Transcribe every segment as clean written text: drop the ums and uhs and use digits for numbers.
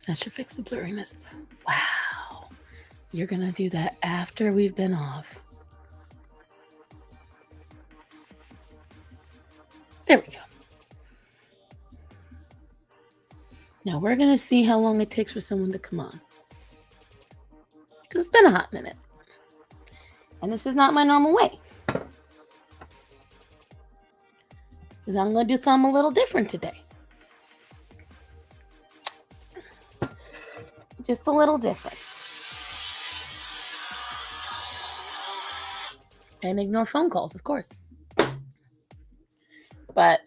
That should fix the blurriness. Wow. You're going to do that after we've been off. There we go. Now we're going to see how long it takes for someone to come on. Because it's been a hot minute. And this is not my normal way. Because I'm going to do something a little different today. Just a little different. And ignore phone calls, of course. But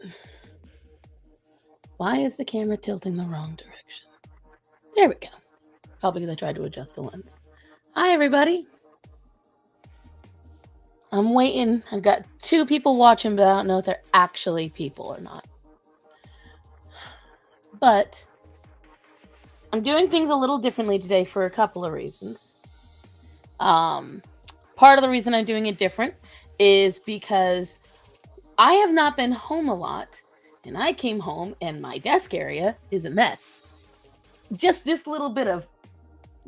why is the camera tilting the wrong direction? There we go. Probably because I tried to adjust the lens. Hi, everybody. I'm waiting. I've got 2 people watching, but I don't know if they're actually people or not. But I'm doing things a little differently today for a couple of reasons. Part of the reason I'm doing it different is because I have not been home a lot, and I came home and my desk area is a mess. Just this little bit of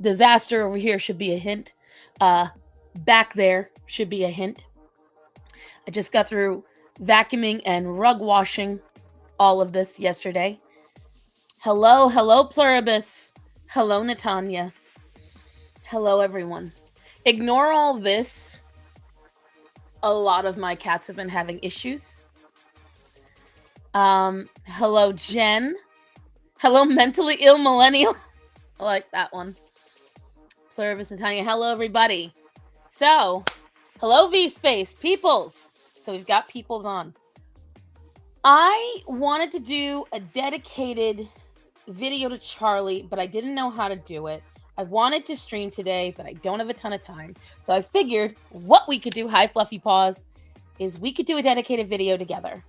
disaster over here should be a hint. Back there should be a hint. I just got through vacuuming and rug washing all of this yesterday. Hello, Pluribus. Hello, Natanya. Hello, everyone. Ignore all this. A lot of my cats have been having issues. Hello, Jen. Hello, mentally ill millennial. I like that one. Pluribus and Tanya. Hello, everybody. So, hello, V-Space. Peoples. So we've got Peoples on. I wanted to do a dedicated video to Charlie, but I didn't know how to do it. I wanted to stream today, but I don't have a ton of time. So I figured what we could do, hi Fluffy Paws, is we could do a dedicated video together.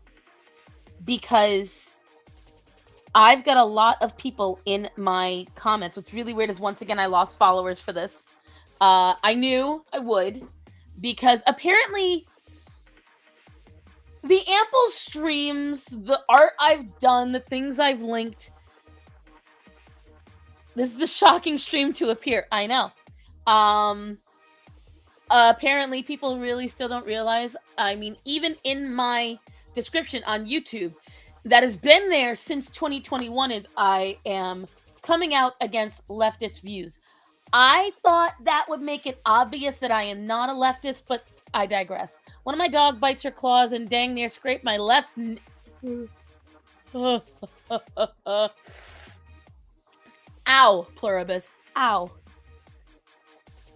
Because I've got a lot of people in my comments. What's really weird is, once again, I lost followers for this. I knew I would, because apparently the Ample streams, the art I've done, the things I've linked, this is a shocking stream to appear. I know. Apparently people really still don't realize, I mean, even in my description on YouTube, that has been there since 2021, is I am coming out against leftist views. I thought that would make it obvious that I am not a leftist, but I digress. One of my dog bites her claws and dang near scraped my left... Ow, Pluribus. Ow.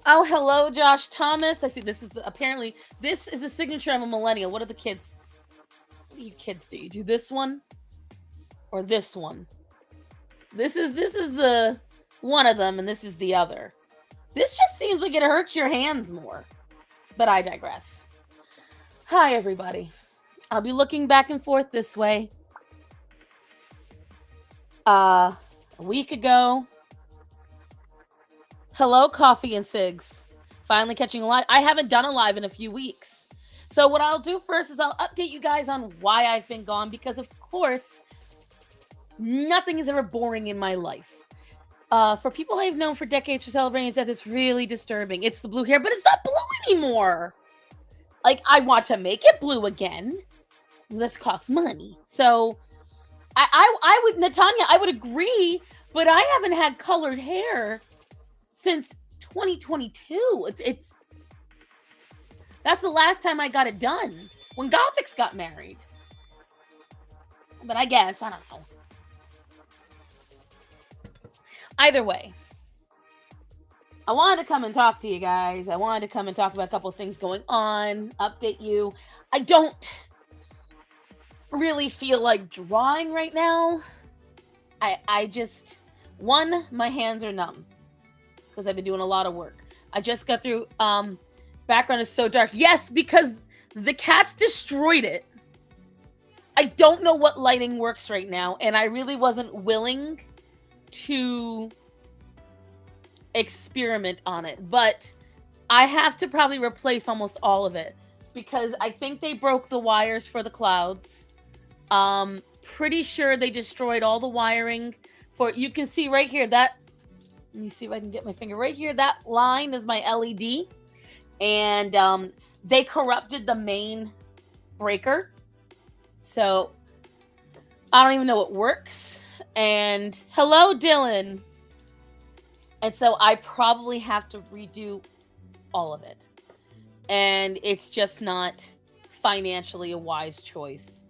Oh, hello, Josh Thomas. I see this is apparently, this is the signature of a millennial. What are the kids? What do you kids do? You do this one or this one? This is the one of them, and this is the other. This just seems like it hurts your hands more. But I digress. Hi, everybody. I'll be looking back and forth this way. A week ago. Hello, Coffee and Cigs. Finally catching a live. I haven't done a live in a few weeks. So what I'll do first is I'll update you guys on why I've been gone, because of course, nothing is ever boring in my life. For people I've known for decades for celebrating his death, it's really disturbing. It's the blue hair, but it's not blue anymore. Like, I want to make it blue again. This costs money. So, I would, Natanya, I would agree, but I haven't had colored hair since 2022. It's that's the last time I got it done, when Gothics got married. But I guess, I don't know. Either way, I wanted to come and talk to you guys. I wanted to come and talk about a couple of things going on, update you. I don't really feel like drawing right now. I just, one, my hands are numb because I've been doing a lot of work. I just got through, background is so dark. Yes, because the cats destroyed it. I don't know what lighting works right now, and I really wasn't willing to experiment on it, but I have to probably replace almost all of it because I think they broke the wires for the clouds. Pretty sure they destroyed all the wiring you can see right here that, let me see if I can get my finger right here. That line is my LED, and they corrupted the main breaker, so I don't even know it works. And hello, Dylan. And so I probably have to redo all of it, and it's just not financially a wise choice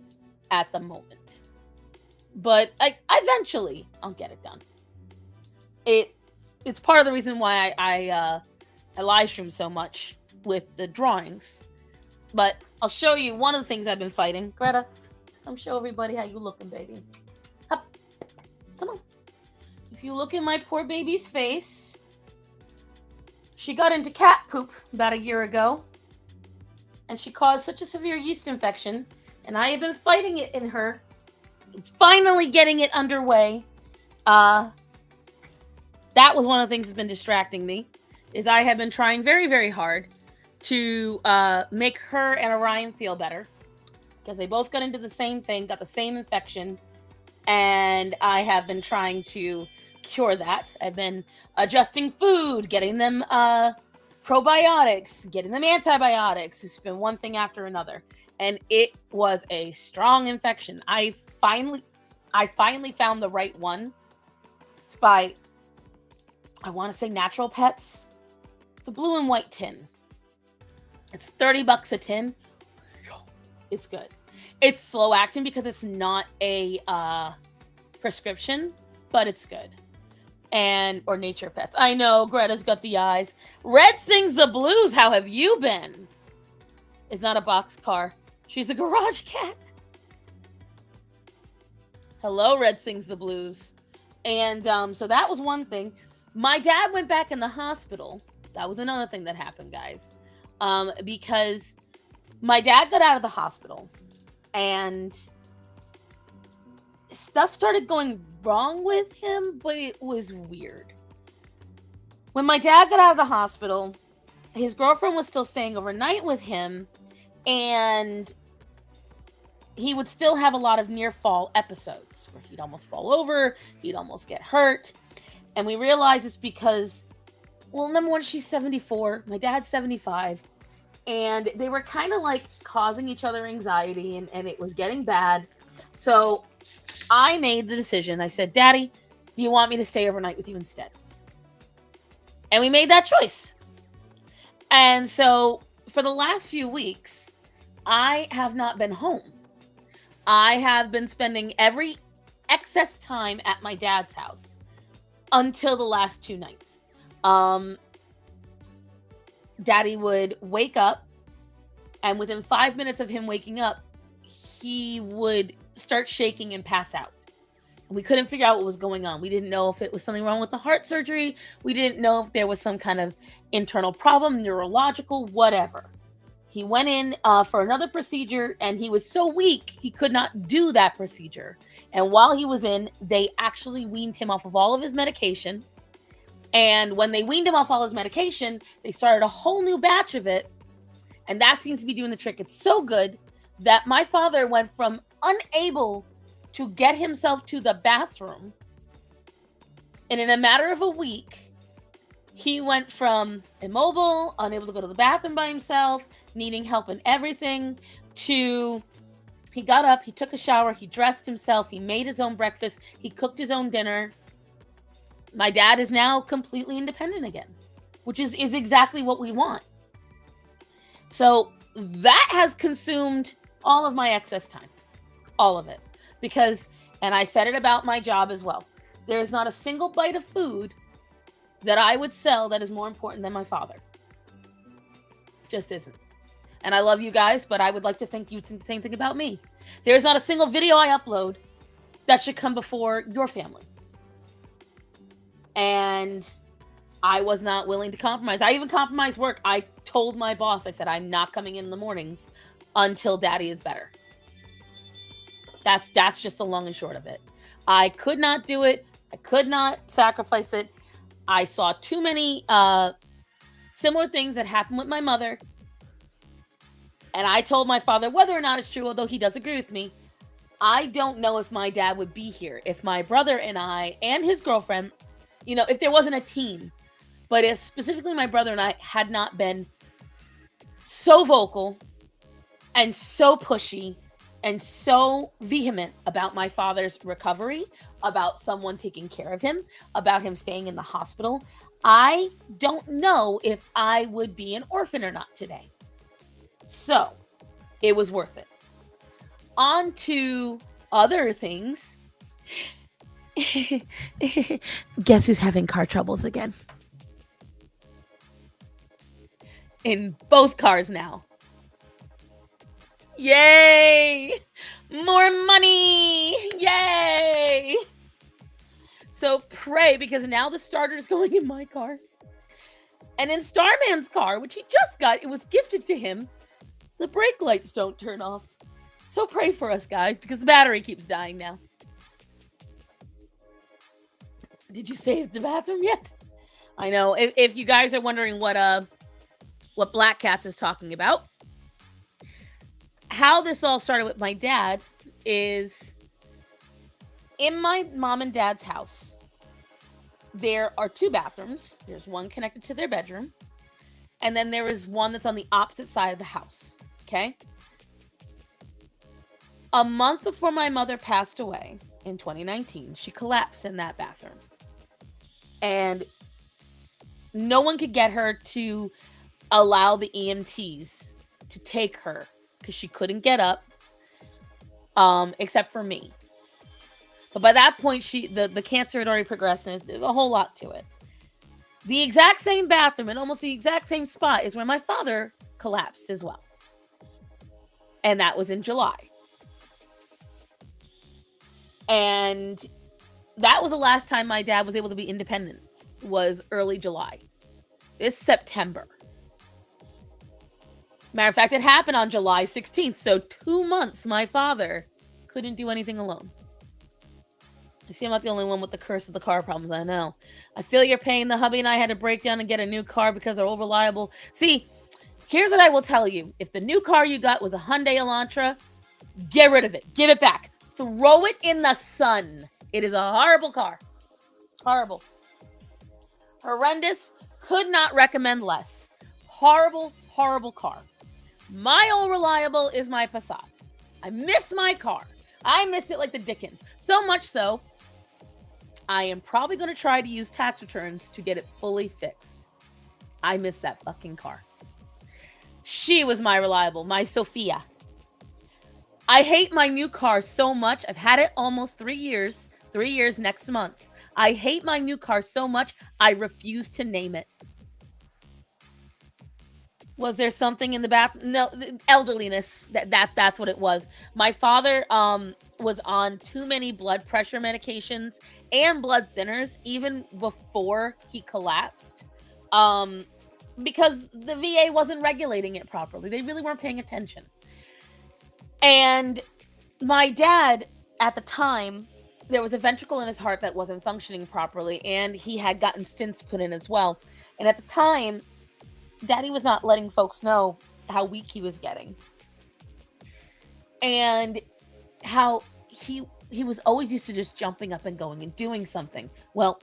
at the moment. But eventually I'll get it done. It's part of the reason why I live stream so much with the drawings. But I'll show you one of the things I've been fighting. Greta, come show everybody how you looking, baby. Up. Come on. If you look in my poor baby's face, she got into cat poop about a year ago, and she caused such a severe yeast infection, and I have been fighting it in her, finally getting it underway. That was one of the things that's been distracting me, is I have been trying very, very hard to make her and Orion feel better, because they both got into the same thing, got the same infection, and I have been trying to cure that. I've been adjusting food, getting them probiotics, getting them antibiotics. It's been one thing after another, and it was a strong infection. I finally found the right one. It's by, I want to say, Natural Pets. It's a blue and white tin. It's $30 a tin. It's good. It's slow acting because it's not a prescription, but it's good. Or Nature Pets. I know, Greta's got the eyes. Red sings the blues. How have you been? Is not a boxcar. She's a garage cat. Hello, Red sings the blues. And so that was one thing. My dad went back in the hospital. That was another thing that happened, guys. Because my dad got out of the hospital and stuff started going wrong with him, but it was weird. When my dad got out of the hospital, his girlfriend was still staying overnight with him, and he would still have a lot of near fall episodes where he'd almost fall over, he'd almost get hurt. And we realized it's because, well, number one, she's 74, my dad's 75, and they were kind of like causing each other anxiety, and it was getting bad. So I made the decision. I said, Daddy, do you want me to stay overnight with you instead? And we made that choice. And so for the last few weeks, I have not been home. I have been spending every excess time at my dad's house until the last 2 nights. Daddy would wake up, and within 5 minutes of him waking up, he would start shaking and pass out. We couldn't figure out what was going on. We didn't know if it was something wrong with the heart surgery. We didn't know if there was some kind of internal problem, neurological, whatever. He went in for another procedure, and he was so weak, he could not do that procedure. And while he was in, they actually weaned him off of all of his medication. And when they weaned him off all his medication, they started a whole new batch of it. And that seems to be doing the trick. It's so good that my father went from unable to get himself to the bathroom, and in a matter of a week, he went from immobile, unable to go to the bathroom by himself, needing help in everything, to he got up, he took a shower, he dressed himself, he made his own breakfast, he cooked his own dinner. My dad is now completely independent again, which is exactly what we want. So that has consumed all of my excess time. All of it. Because, and I said it about my job as well, there's not a single bite of food that I would sell that is more important than my father. Just isn't. And I love you guys, but I would like to think you think the same thing about me. There's not a single video I upload that should come before your family. And I was not willing to compromise. I even compromised work. I told my boss, I said, I'm not coming in the mornings until Daddy is better. That's just the long and short of it. I could not do it. I could not sacrifice it. I saw too many similar things that happened with my mother. And I told my father, whether or not it's true, although he does agree with me, I don't know if my dad would be here if my brother and I and his girlfriend, if there wasn't a team, but if specifically my brother and I had not been so vocal and so pushy and so vehement about my father's recovery, about someone taking care of him, about him staying in the hospital, I don't know if I would be an orphan or not today. So it was worth it. On to other things. Guess who's having car troubles again? In both cars now. Yay! More money! Yay! So pray, because now the starter is going in my car. And in Starman's car, which he just got, it was gifted to him, the brake lights don't turn off. So pray for us, guys, because the battery keeps dying now. Did you save the bathroom yet? I know. If you guys are wondering what Black Cats is talking about, how this all started with my dad is in my mom and dad's house. There are 2 bathrooms. There's one connected to their bedroom, and then there is one that's on the opposite side of the house. Okay. A month before my mother passed away in 2019, she collapsed in that bathroom. And no one could get her to allow the EMTs to take her because she couldn't get up, except for me. But by that point, the cancer had already progressed, and there's a whole lot to it. The exact same bathroom and almost the exact same spot is where my father collapsed as well. And that was in July. And that was the last time my dad was able to be independent, was early July. This September. Matter of fact, it happened on July 16th. So 2 months my father couldn't do anything alone. I see I'm not the only one with the curse of the car problems. I know. I feel your pain. The hubby and I had to break down and get a new car because they're old reliable. See, here's what I will tell you. If the new car you got was a Hyundai Elantra, get rid of it. Give it back. Throw it in the sun. It is a horrible car. Horrible. Horrendous. Could not recommend less. Horrible, horrible car. My old reliable is my Passat. I miss my car. I miss it like the dickens. So much so, I am probably going to try to use tax returns to get it fully fixed. I miss that fucking car. She was my reliable, my Sophia. I hate my new car so much. I've had it almost 3 years. 3 years next month. I hate my new car so much, I refuse to name it. Was there something in the bathroom? No, elderliness. That's what it was. My father was on too many blood pressure medications and blood thinners even before he collapsed, because the VA wasn't regulating it properly. They really weren't paying attention. And my dad, at the time, there was a ventricle in his heart that wasn't functioning properly, and he had gotten stents put in as well. And at the time, Daddy was not letting folks know how weak he was getting. And how he was always used to just jumping up and going and doing something. Well,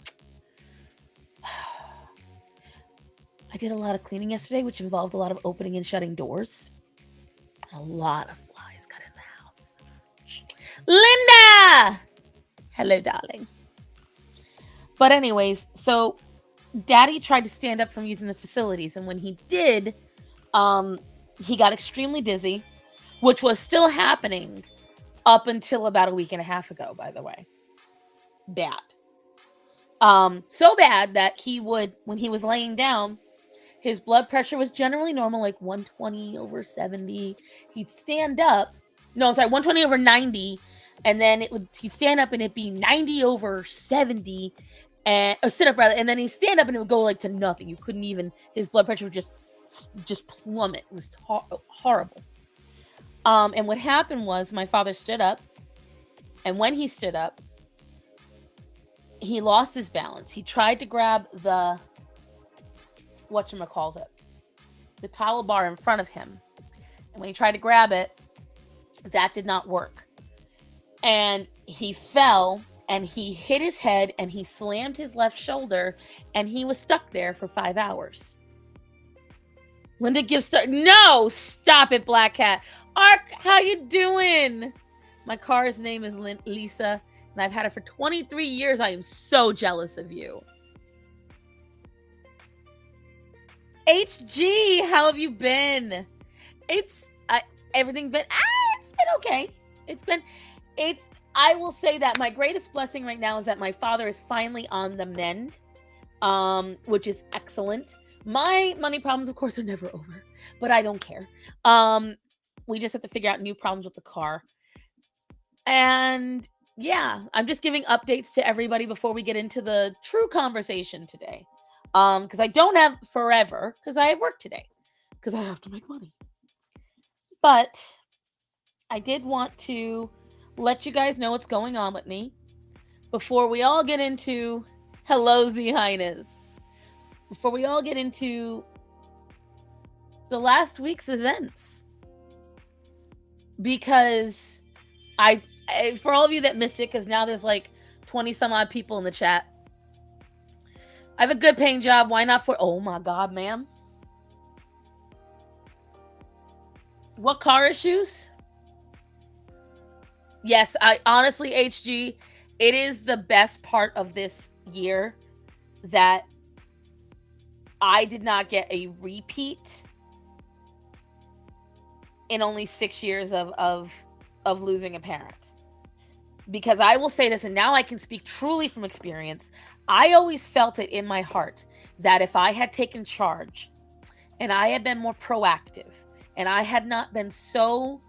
I did a lot of cleaning yesterday, which involved a lot of opening and shutting doors. A lot of flies got in the house. Linda! Hello, darling. But anyways, so Daddy tried to stand up from using the facilities, and when he did, he got extremely dizzy, which was still happening up until about a week and a half ago, by the way. Bad. So bad that he would, when he was laying down, his blood pressure was generally normal, like 120/70. He'd stand up. No, sorry, 120/90. And then he'd stand up and it'd be 90/70. And sit up rather, and then he'd stand up and it would go like to nothing. You couldn't even, his blood pressure would just plummet. It was horrible. And what happened was my father stood up, and when he stood up, he lost his balance. He tried to grab the the towel bar in front of him. And when he tried to grab it, that did not work. and he fell and he hit his head and he slammed his left shoulder and he was stuck there for 5 hours. Linda gives no, stop it, Black Cat. Ark, how you doing? My car's name is Lisa, and I've had it for 23 years. I am so jealous of you. HG, how have you been? Everything been it's been okay. I will say that my greatest blessing right now is that my father is finally on the mend, which is excellent. My money problems, of course, are never over, but I don't care. We just have to figure out new problems with the car. And yeah, I'm just giving updates to everybody before we get into the true conversation today. Because I don't have forever, because I have work today, because I have to make money. But I did want to let you guys know what's going on with me before we all get into hello, Z Highness. Before we all get into the last week's events. Because for all of you that missed it, because now there's like 20 some odd people in the chat. I have a good paying job. Why not oh my God, ma'am. What car issues? Yes, I honestly, HG, it is the best part of this year that I did not get a repeat in only 6 years of losing a parent. Because I will say this, and now I can speak truly from experience. I always felt it in my heart that if I had taken charge and I had been more proactive and I had not been so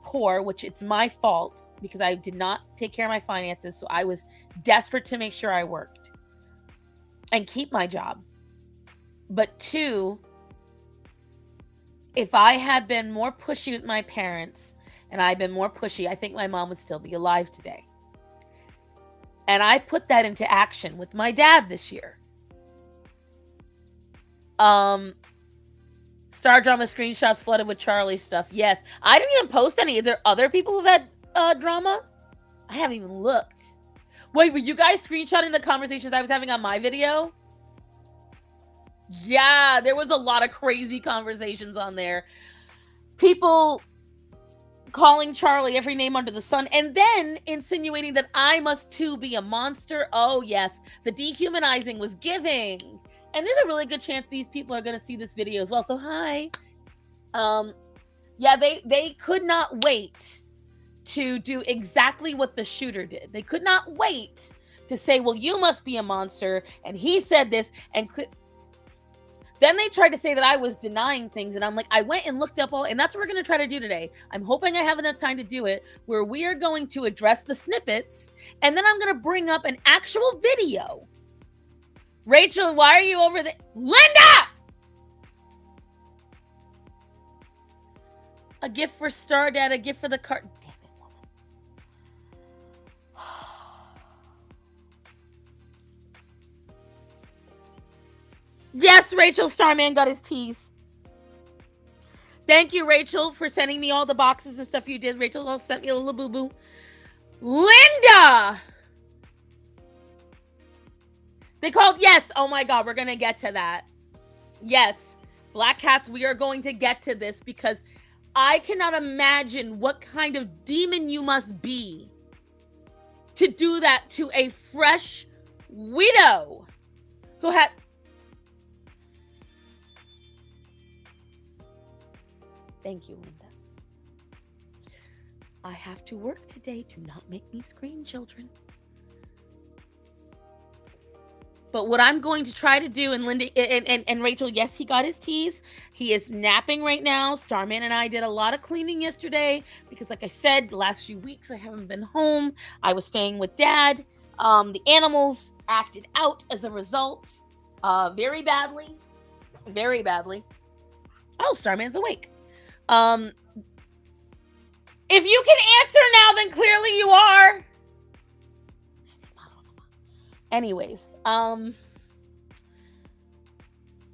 poor, which it's my fault because I did not take care of my finances. So I was desperate to make sure I worked and keep my job. But 2, if I had been more pushy with my parents and I'd been more pushy, I think my mom would still be alive today. And I put that into action with my dad this year. Star drama screenshots flooded with Charlie stuff. Yes. I didn't even post any. Is there other people who've had drama? I haven't even looked. Wait, were you guys screenshotting the conversations I was having on my video? Yeah, there was a lot of crazy conversations on there. People calling Charlie every name under the sun, and then insinuating that I must too be a monster. Oh yes, the dehumanizing was giving. And there's a really good chance these people are going to see this video as well. So hi. Yeah, they could not wait to do exactly what the shooter did. They could not wait to say, well, you must be a monster, and he said this, and then they tried to say that I was denying things, and I'm like, I went and looked up all, and that's what we're going to try to do today. I'm hoping I have enough time to do it, where we are going to address the snippets, and then I'm going to bring up an actual video. Rachel, why are you over there? Linda! A gift for Stardad, a gift for the cart. Damn it, woman. Yes, Rachel, Starman got his teas. Thank you, Rachel, for sending me all the boxes and stuff you did. Rachel also sent me a little boo-boo. Linda! They called, yes. Oh my God, we're going to get to that. Yes, Black Cats, we are going to get to this because I cannot imagine what kind of demon you must be to do that to a fresh widow who had... Thank you, Linda. I have to work today. Do not make me scream, children. But what I'm going to try to do, and Linda and Rachel, yes, he got his teas. He is napping right now. Starman and I did a lot of cleaning yesterday because, like I said, the last few weeks I haven't been home. I was staying with Dad. The animals acted out as a result, very badly, very badly. Oh, Starman's awake. If you can answer now, then clearly you are. Anyways,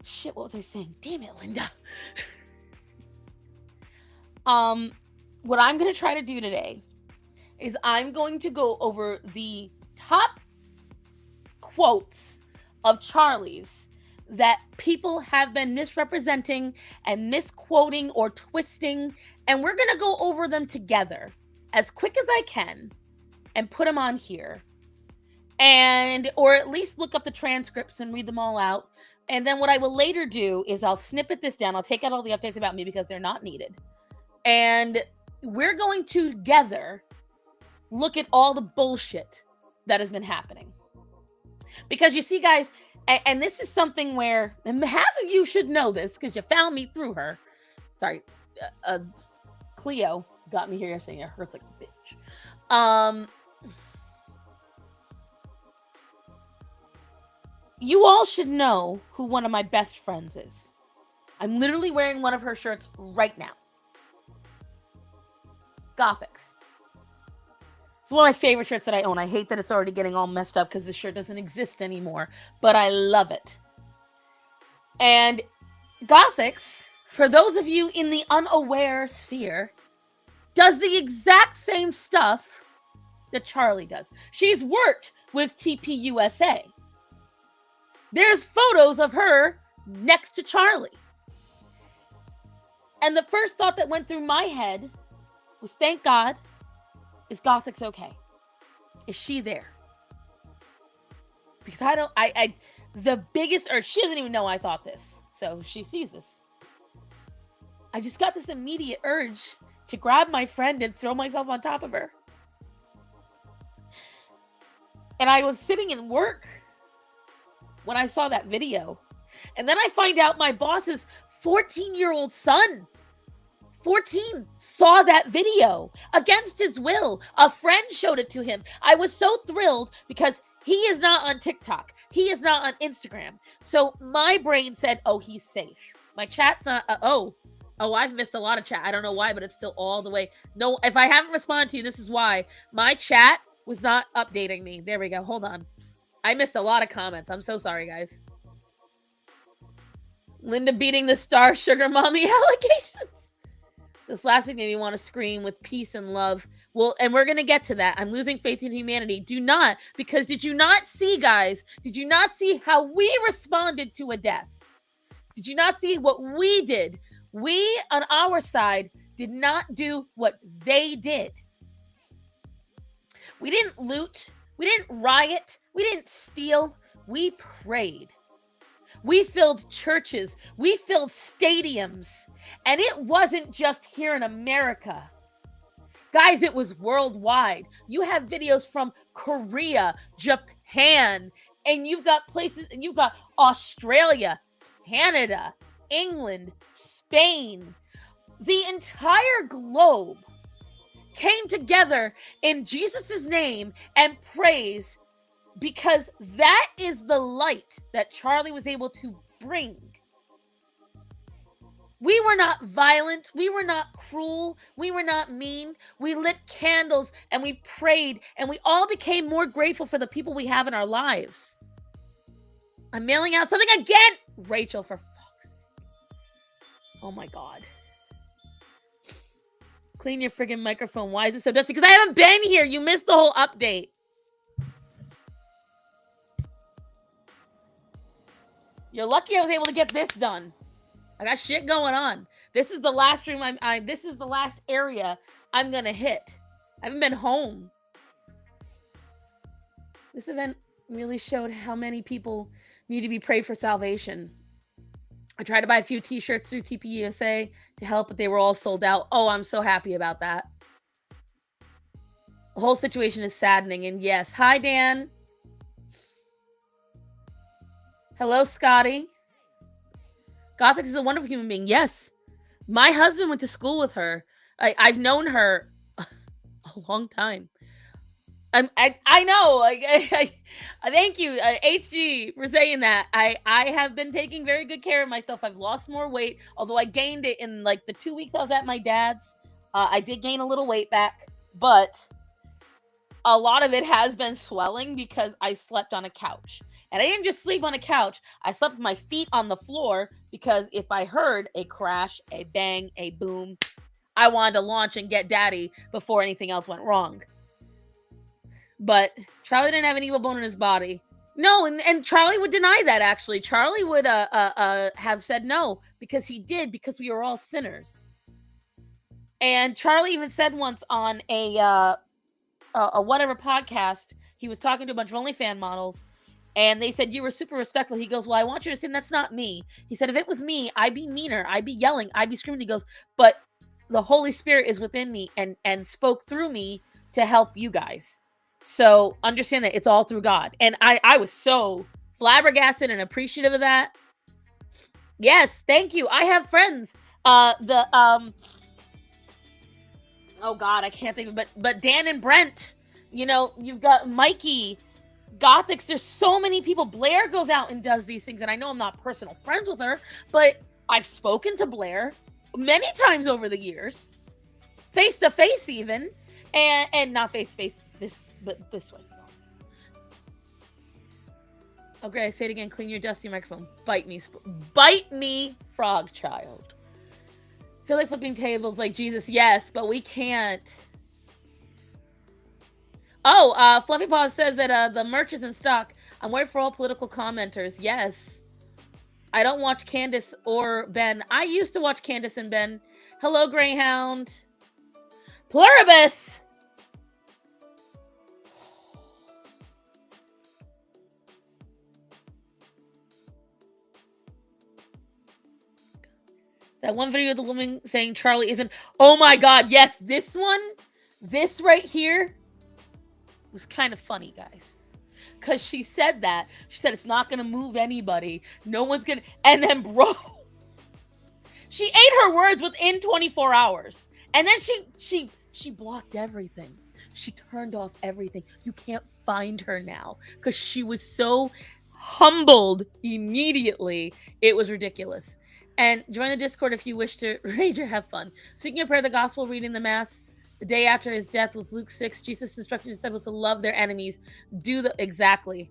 shit, what was I saying? Damn it, Linda. What I'm going to try to do today is I'm going to go over the top quotes of Charlie's that people have been misrepresenting and misquoting or twisting, and we're going to go over them together as quick as I can and put them on here. And or at least look up the transcripts and read them all out. And then what I will later do is I'll snippet this down. I'll take out all the updates about me because they're not needed. And we're going to together look at all the bullshit that has been happening. Because you see, guys, and this is something where and half of you should know this because you found me through her. Sorry, Cleo got me here yesterday. It hurts like a bitch. You all should know who one of my best friends is. I'm literally wearing one of her shirts right now. Gothics. It's one of my favorite shirts that I own. I hate that it's already getting all messed up because this shirt doesn't exist anymore, but I love it. And Gothics, for those of you in the unaware sphere, does the exact same stuff that Charlie does. She's worked with TPUSA. There's photos of her next to Charlie. And the first thought that went through my head was, thank God, is Gothics okay? Is she there? Because the biggest urge, she doesn't even know I thought this. So she sees this. I just got this immediate urge to grab my friend and throw myself on top of her. And I was sitting in work when I saw that video. And then I find out my boss's 14-year-old son, 14, saw that video against his will. A friend showed it to him. I was so thrilled because he is not on TikTok. He is not on Instagram. So my brain said, oh, he's safe. My chat's not, I've missed a lot of chat. I don't know why, but it's still all the way. No, if I haven't responded to you, this is why. My chat was not updating me. There we go. Hold on. I missed a lot of comments. I'm so sorry, guys. Linda beating the star sugar mommy allegations. This last thing made me want to scream with peace and love. Well, and we're going to get to that. I'm losing faith in humanity. Do not, because did you not see, guys? Did you not see how we responded to a death? Did you not see what we did? We, on our side, did not do what they did. We didn't loot. We didn't riot. We didn't steal. We prayed. We filled churches. We filled stadiums. And it wasn't just here in America. Guys, it was worldwide. You have videos from Korea, Japan, and you've got places, and you've got Australia, Canada, England, Spain. The entire globe came together in Jesus' name and praise, because that is the light that Charlie was able to bring. We were not violent. We were not cruel. We were not mean. We lit candles and we prayed, and we all became more grateful for the people we have in our lives. I'm mailing out something again. Rachel, for fuck's sake. Oh my God. Clean your friggin' microphone. Why is it so dusty? Because I haven't been here. You missed the whole update. You're lucky I was able to get this done. I got shit going on. This is the last stream this is the last area I'm gonna hit. I haven't been home. This event really showed how many people need to be prayed for salvation. I tried to buy a few t-shirts through TPUSA to help, but they were all sold out. Oh, I'm so happy about that. The whole situation is saddening, and yes. Hi, Dan. Hello, Scotty. Gothics is a wonderful human being. Yes. My husband went to school with her. I've known her a long time. I know. Thank you, HG, for saying that. I have been taking very good care of myself. I've lost more weight, although I gained it in like the 2 weeks I was at my dad's. I did gain a little weight back, but a lot of it has been swelling because I slept on a couch. And I didn't just sleep on a couch. I slept with my feet on the floor because if I heard a crash, a bang, a boom, I wanted to launch and get daddy before anything else went wrong. But Charlie didn't have an evil bone in his body. No, and Charlie would deny that, actually. Charlie would have said no, because he did, because we are all sinners. And Charlie even said once on a whatever podcast, he was talking to a bunch of OnlyFans models, and they said, you were super respectful. He goes, well, I want you to assume that's not me. He said, if it was me, I'd be meaner, I'd be yelling, I'd be screaming. He goes, but the Holy Spirit is within me and spoke through me to help you guys. So understand that it's all through God. And I was so flabbergasted and appreciative of that. Yes, thank you. I have friends. Oh God, I can't think of it, but Dan and Brent, you know, you've got Mikey, Gothics, there's so many people. Blair goes out and does these things, and I know I'm not personal friends with her, but I've spoken to Blair many times over the years, face to face even, and not face to face, but this way. Okay, I say it again, clean your dusty microphone. Bite me, frog child. Feel like flipping tables like Jesus, yes, but we can't. Oh, Fluffy Paws says that the merch is in stock. I'm waiting for all political commenters. Yes. I don't watch Candace or Ben. I used to watch Candace and Ben. Hello, Greyhound. Pluribus! That one video of the woman saying Charlie isn't... Oh my God, yes, this one, this right here was kind of funny, guys. Because she said that. She said it's not going to move anybody. No one's going to... And then, bro, she ate her words within 24 hours. And then she blocked everything. She turned off everything. You can't find her now. Because she was so humbled immediately. It was ridiculous. And join the Discord if you wish to rage or have fun. Speaking of prayer, the gospel reading the mass the day after his death was Luke 6. Jesus instructed his disciples to love their enemies. Exactly.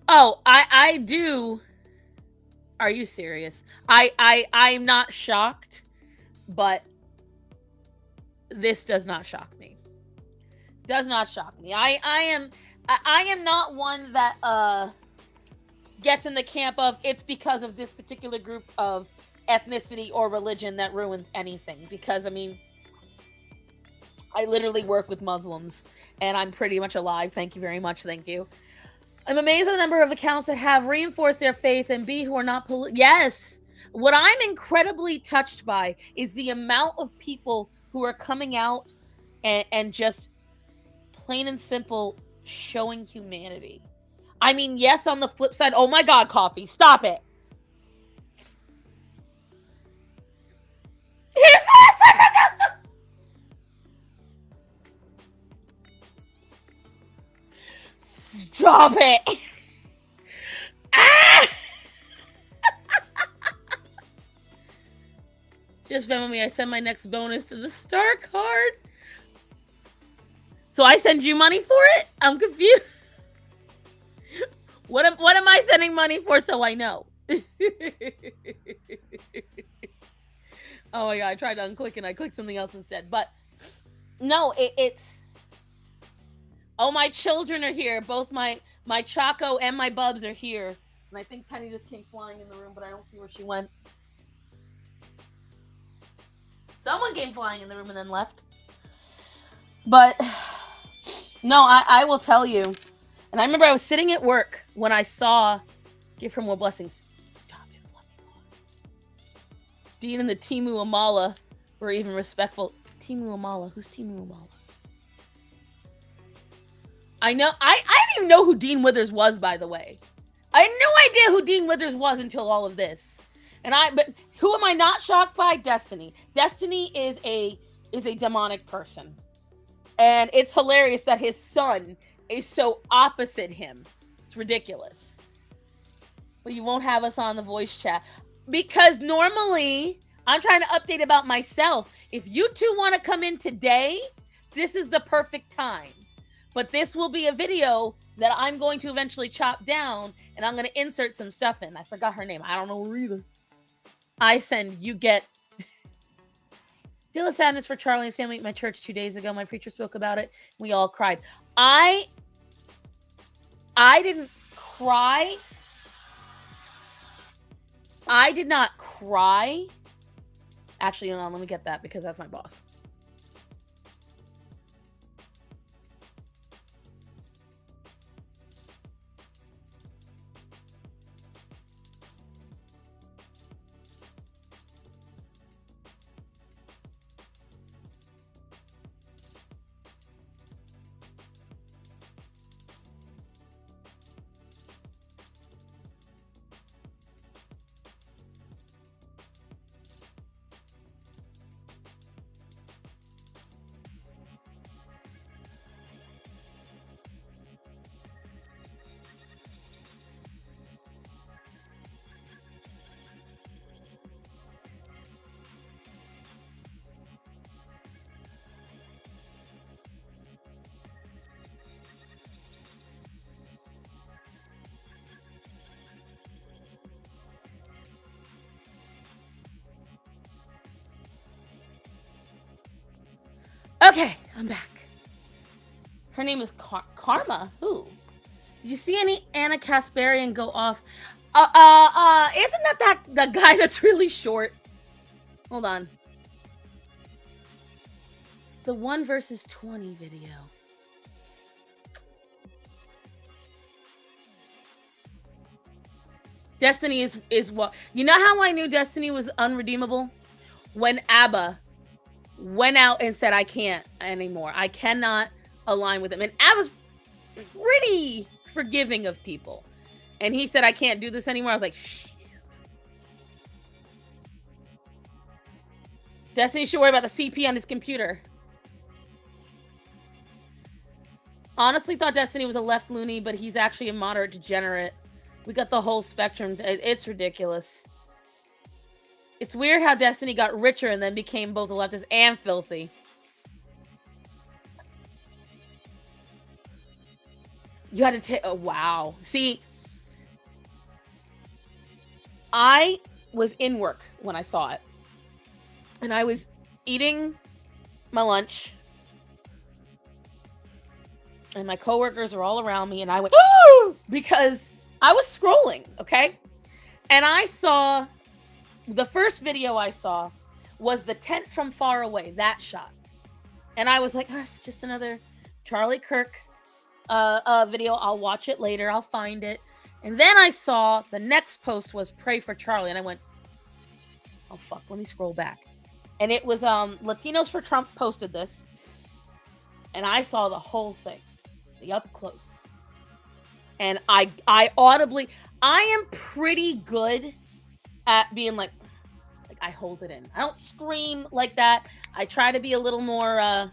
Oh, I do. Are you serious? I'm not shocked, but this does not shock me. Does not shock me. I am not one that gets in the camp of it's because of this particular group of ethnicity or religion that ruins anything. Because, I mean, I literally work with Muslims and I'm pretty much alive. Thank you very much. Thank you. I'm amazed at the number of accounts that have reinforced their faith and B, who are not yes. What I'm incredibly touched by is the amount of people who are coming out and just plain and simple showing humanity. I mean, yes, on the flip side, oh my God, Coffee, stop it. Here's the stop it. Ah! Just remember me, I send my next bonus to the star card. So I send you money for it? I'm confused. What am I sending money for so I know? Oh my God, I tried to unclick and I clicked something else instead. But no, it's... Oh, my children are here. Both my Choco and my Bubs are here. And I think Penny just came flying in the room, but I don't see where she went. Someone came flying in the room and then left. But no, I will tell you. And I remember I was sitting at work when I saw Give Her More Blessings. Stop it, Fluffy Paws. Dean and the Timu Amala were even respectful. Timu Amala? Who's Timu Amala? I know. I didn't even know who Dean Withers was, by the way. I had no idea who Dean Withers was until all of this. But who am I not shocked by? Destiny. Destiny is a demonic person. And it's hilarious that his son is so opposite him. It's ridiculous. But you won't have us on the voice chat. Because normally, I'm trying to update about myself. If you two want to come in today, this is the perfect time. But this will be a video that I'm going to eventually chop down, and I'm going to insert some stuff in. I forgot her name. I don't know her either. I send, you get. Feel the sadness for Charlie and his family at my church 2 days ago. My preacher spoke about it. We all cried. I didn't cry. I did not cry. Actually, hold on, let me get that because that's my boss. Okay, I'm back. Her name is Karma. Who? Did you see any Anna Kasparian go off? Isn't that the guy that's really short? Hold on. The 1 versus 20 video. Destiny is what? You know how I knew Destiny was unredeemable? When ABBA went out and said, I can't anymore. I cannot align with him. And ABBA's pretty forgiving of people. And he said, I can't do this anymore. I was like, shit. Destiny should worry about the CP on his computer. Honestly thought Destiny was a left loony, but he's actually a moderate degenerate. We got the whole spectrum. It's ridiculous. It's weird how Destiny got richer and then became both a leftist and filthy. You had to take... Oh, wow. See, I was in work when I saw it. And I was eating my lunch. And my coworkers are all around me. And I went, oh! Because I was scrolling, okay? And I saw... The first video I saw was the tent from far away, that shot. And I was like, oh, it's just another Charlie Kirk video. I'll watch it later. I'll find it. And then I saw the next post was Pray for Charlie. And I went, oh, fuck, let me scroll back. And it was Latinos for Trump posted this. And I saw the whole thing, the up close. And I audibly, I am pretty good at being like I hold it in. I don't scream like that. I try to be a little more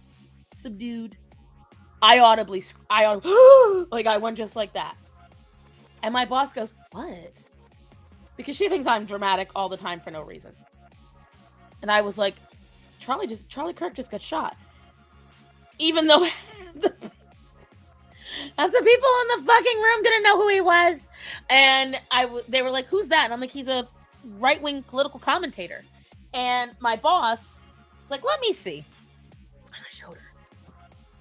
subdued. I audibly like I went just like that. And my boss goes, what? Because she thinks I'm dramatic all the time for no reason. And I was like, Charlie Kirk just got shot. Even though the people in the fucking room didn't know who he was. And they were like, who's that? And I'm like, he's a right-wing political commentator. And my boss was like, let me see. And I showed her.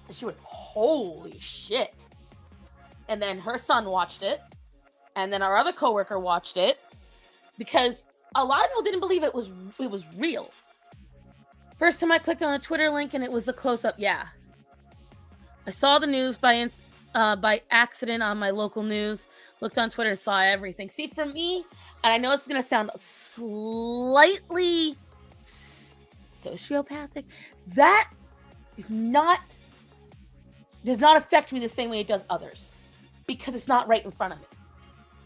And she went, holy shit. And then her son watched it. And then our other coworker watched it. Because a lot of people didn't believe it was real. First time I clicked on a Twitter link and it was the close-up. Yeah. I saw the news by accident on my local news. Looked on Twitter and saw everything. See, for me, and I know it's going to sound slightly sociopathic, that does not affect me the same way it does others. Because it's not right in front of me.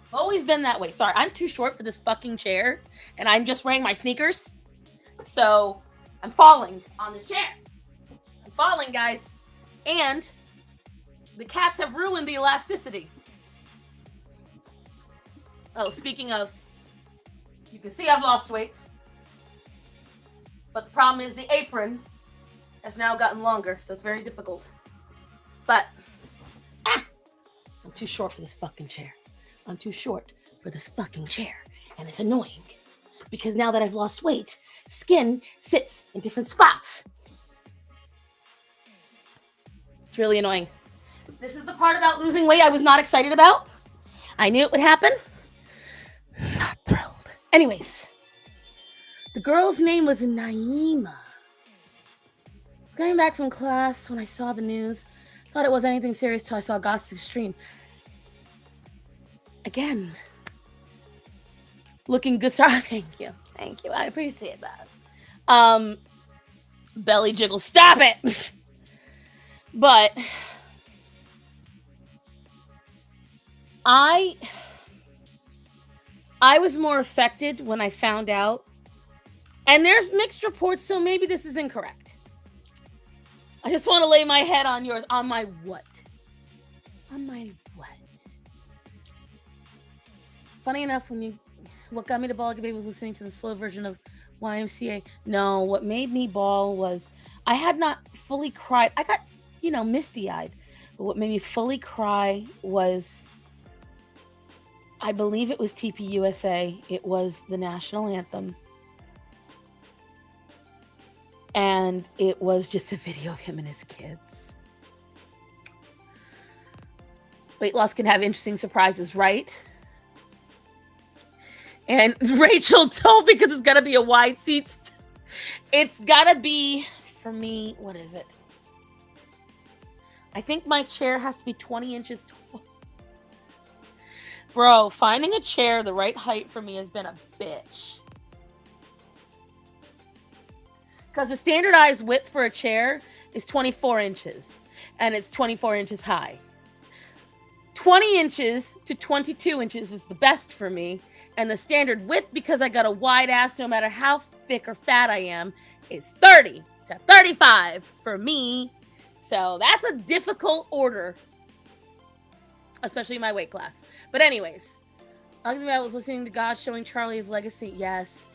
I've always been that way. Sorry, I'm too short for this fucking chair. And I'm just wearing my sneakers. So, I'm falling on this chair. I'm falling, guys. And the cats have ruined the elasticity. Oh, speaking of, you can see I've lost weight. But the problem is the apron has now gotten longer, so it's very difficult. But, I'm too short for this fucking chair. I'm too short for this fucking chair. And it's annoying. because now that I've lost weight, skin sits in different spots. It's really annoying. This is the part about losing weight I was not excited about. I knew it would happen. Not thrilled. Anyways, the girl's name was Naima. I was coming back from class when I saw the news. Thought it wasn't anything serious till I saw Gothic Stream. Again, looking good. Sorry, thank you. I appreciate that. Belly jiggle, stop it. But I was more affected when I found out, and there's mixed reports, so maybe this is incorrect. I just want to lay my head on yours. On my what? On my what? Funny enough, what got me to bawl like a baby was listening to the slow version of YMCA. No, what made me bawl was I had not fully cried. I got, misty-eyed. But what made me fully cry was, I believe it was TPUSA. It was the national anthem. And it was just a video of him and his kids. Weight loss can have interesting surprises, right? And Rachel told me, because it's got to be a wide seat. It's got to be, for me, what is it? I think my chair has to be 20 inches tall. Bro, finding a chair the right height for me has been a bitch. Because the standardized width for a chair is 24 inches. And it's 24 inches high. 20 inches to 22 inches is the best for me. And the standard width, because I got a wide ass, no matter how thick or fat I am, is 30 to 35 for me. So that's a difficult order. Especially in my weight class. But anyways, I was listening to God showing Charlie his legacy. Yes.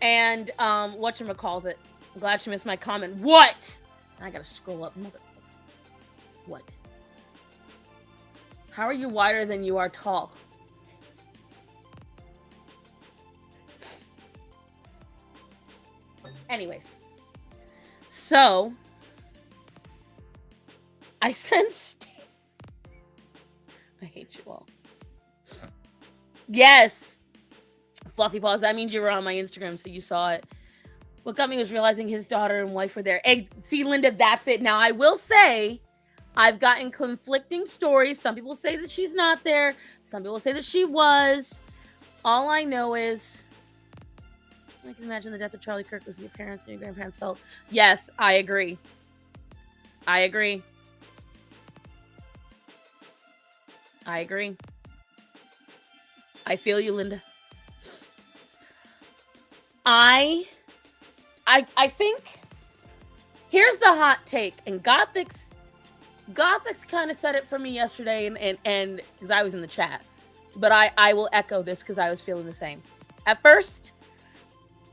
And whatchamacallit. I'm glad she missed my comment. What? I gotta scroll up. What? How are you wider than you are tall? Anyways. So, I sensed... I hate you all. Yes! Fluffy Paws, that means you were on my Instagram, so you saw it. What got me was realizing his daughter and wife were there. Hey, see, Linda, that's it. Now, I will say, I've gotten conflicting stories. Some people say that she's not there. Some people say that she was. All I know is, I can imagine the death of Charlie Kirk was your parents and your grandparents felt. Yes, I agree. I agree. I feel you, Linda. I think here's the hot take, and Gothix kind of said it for me yesterday, and because I was in the chat, but I will echo this because I was feeling the same. At first,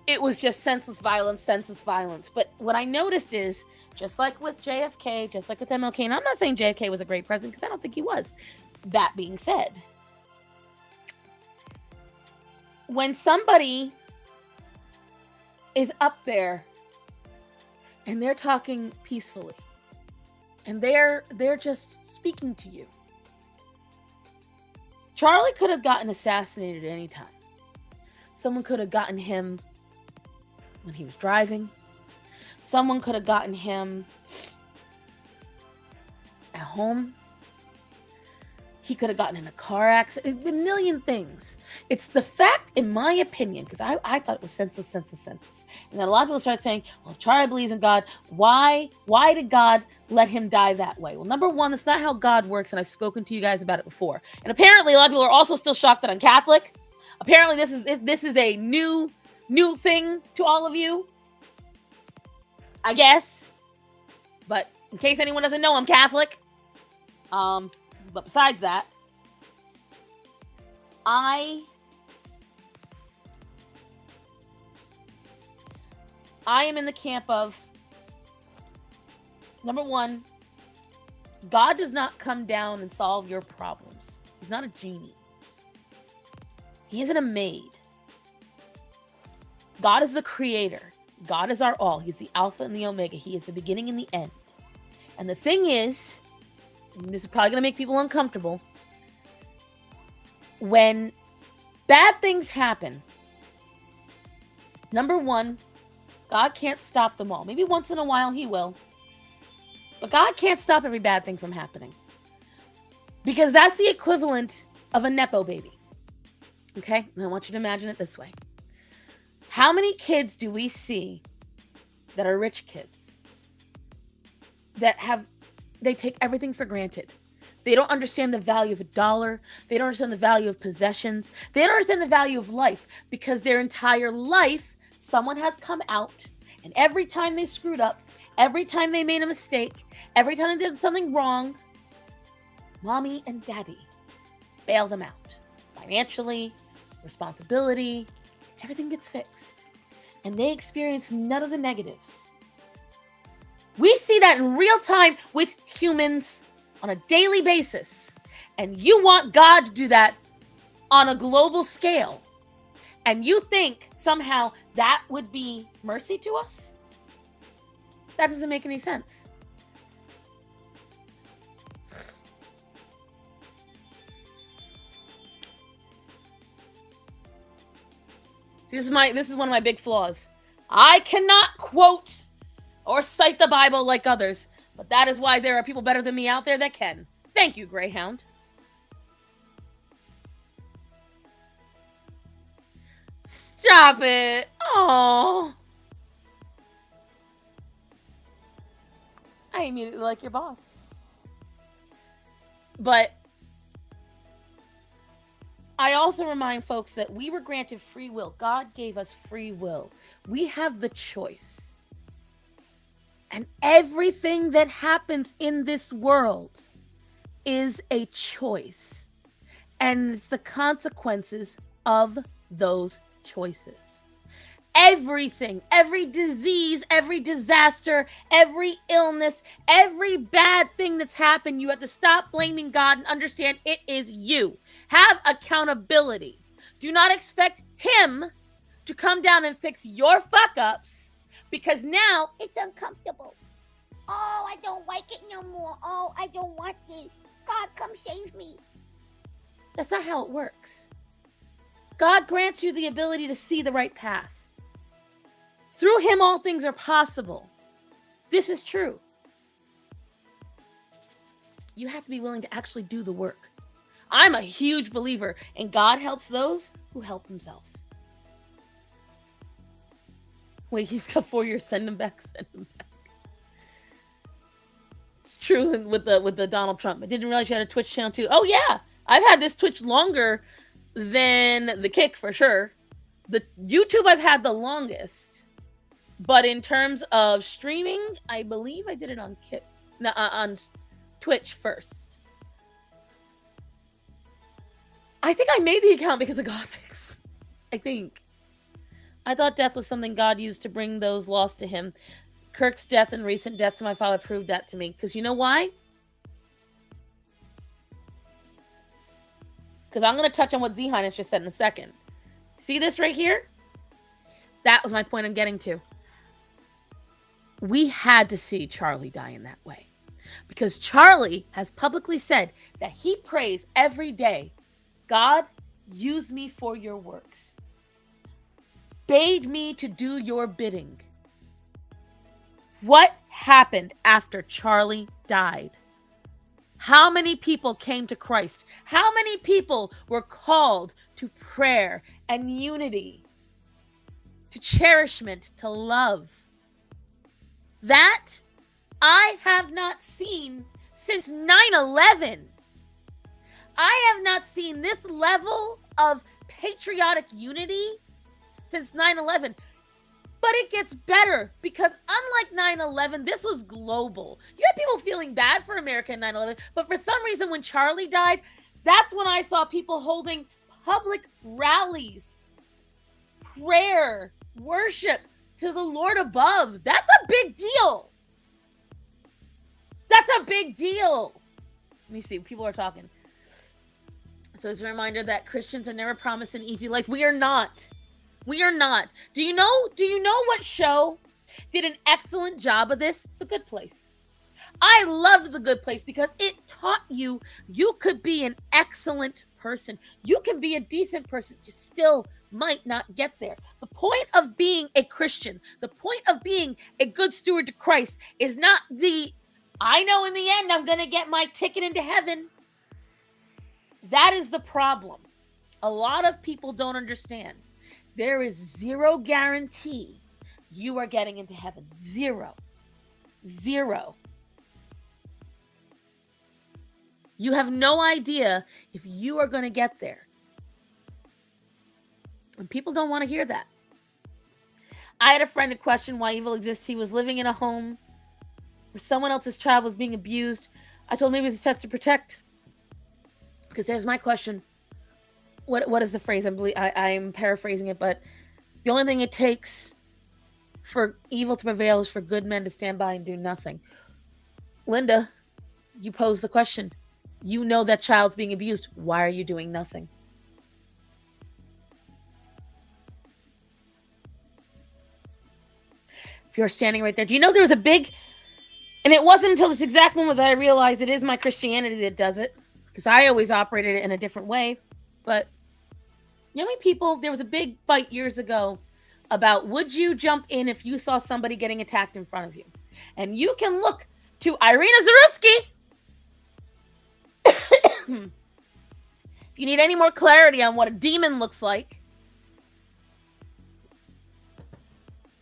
it was just senseless violence. But what I noticed is, just like with JFK, just like with MLK, and I'm not saying JFK was a great president because I don't think he was. That being said, when somebody is up there and they're talking peacefully and they're just speaking to you, Charlie could have gotten assassinated at any time. Someone could have gotten him when he was driving. Someone could have gotten him at home. He could have gotten in a car accident. A million things. It's the fact, in my opinion, because I thought it was senseless. And then a lot of people start saying, well, if Charlie believes in God, why did God let him die that way? Well, number one, that's not how God works, and I've spoken to you guys about it before. And apparently, a lot of people are also still shocked that I'm Catholic. Apparently, this is a new thing to all of you, I guess. But in case anyone doesn't know, I'm Catholic. But besides that, I am in the camp of, number one, God does not come down and solve your problems. He's not a genie. He isn't a maid. God is the creator. God is our all. He's the Alpha and the Omega. He is the beginning and the end. And the thing is, and this is probably going to make people uncomfortable, when bad things happen, number one, God can't stop them all. Maybe once in a while he will. But God can't stop every bad thing from happening. Because that's the equivalent of a Nepo baby. Okay? And I want you to imagine it this way. How many kids do we see that are rich kids? They take everything for granted. They don't understand the value of a dollar. They don't understand the value of possessions. They don't understand the value of life because their entire life, someone has come out, and every time they screwed up, every time they made a mistake, every time they did something wrong, mommy and daddy bail them out. Financially, responsibility, everything gets fixed. And they experience none of the negatives. We see that in real time with humans on a daily basis. And you want God to do that on a global scale. And you think somehow that would be mercy to us? That doesn't make any sense. This is one of my big flaws. I cannot quote or cite the Bible like others, but that is why there are people better than me out there that can. Thank you, Greyhound. Stop it. Oh. I immediately like your boss. But I also remind folks that we were granted free will. God gave us free will. We have the choice. And everything that happens in this world is a choice. And it's the consequences of those choices. Everything, every disease, every disaster, every illness, every bad thing that's happened, you have to stop blaming God and understand it is you. Have accountability. Do not expect him to come down and fix your fuck-ups because now it's uncomfortable. Oh, I don't like it no more. Oh, I don't want this. God, come save me. That's not how it works. God grants you the ability to see the right path. Through him, all things are possible. This is true. You have to be willing to actually do the work. I'm a huge believer in God helps those who help themselves. Wait, he's got 4 years. Send him back. Send him back. It's true with the Donald Trump. I didn't realize you had a Twitch channel too. Oh yeah, I've had this Twitch longer than the Kick for sure. The YouTube I've had the longest. But in terms of streaming, I believe I did it on on Twitch first. I think I made the account because of Gothics. I think. I thought death was something God used to bring those lost to him. Kirk's death and recent death to my father proved that to me. Because you know why? Because I'm going to touch on what Z-Highness just said in a second. See this right here? That was my point I'm getting to. We had to see Charlie die in that way. Because Charlie has publicly said that he prays every day, God, use me for your works. Bade me to do your bidding. What happened after Charlie died? How many people came to Christ? How many people were called to prayer and unity, to cherishment, to love? That I have not seen since 9/11. I have not seen this level of patriotic unity since 9/11. But it gets better because unlike 9/11, this was global. You had people feeling bad for America in 9/11, but for some reason when Charlie died, that's when I saw people holding public rallies, prayer, worship to the Lord above. That's a big deal. That's a big deal. Let me see. People are talking. So it's a reminder that Christians are never promised an easy life. We are not. We are not. Do you know what show did an excellent job of this? The Good Place. I loved The Good Place because it taught you could be an excellent person. You can be a decent person. You still might not get there. The point of being a Christian, the point of being a good steward to Christ is not I know in the end I'm going to get my ticket into heaven. That is the problem. A lot of people don't understand. There is zero guarantee you are getting into heaven. Zero. You have no idea if you are going to get there. And people don't want to hear that. I had a friend who questioned why evil exists. He was living in a home where someone else's child was being abused. I told him maybe it's a test to protect. Because there's my question. What is the phrase? I'm paraphrasing it, but the only thing it takes for evil to prevail is for good men to stand by and do nothing. Linda, you pose the question. You know that child's being abused. Why are you doing nothing? If you're standing right there, do you know there was a big, and it wasn't until this exact moment that I realized it is my Christianity that does it, because I always operated it in a different way. But you know how many people, there was a big fight years ago about would you jump in if you saw somebody getting attacked in front of you? And you can look to Irina Zaruski. If you need any more clarity on what a demon looks like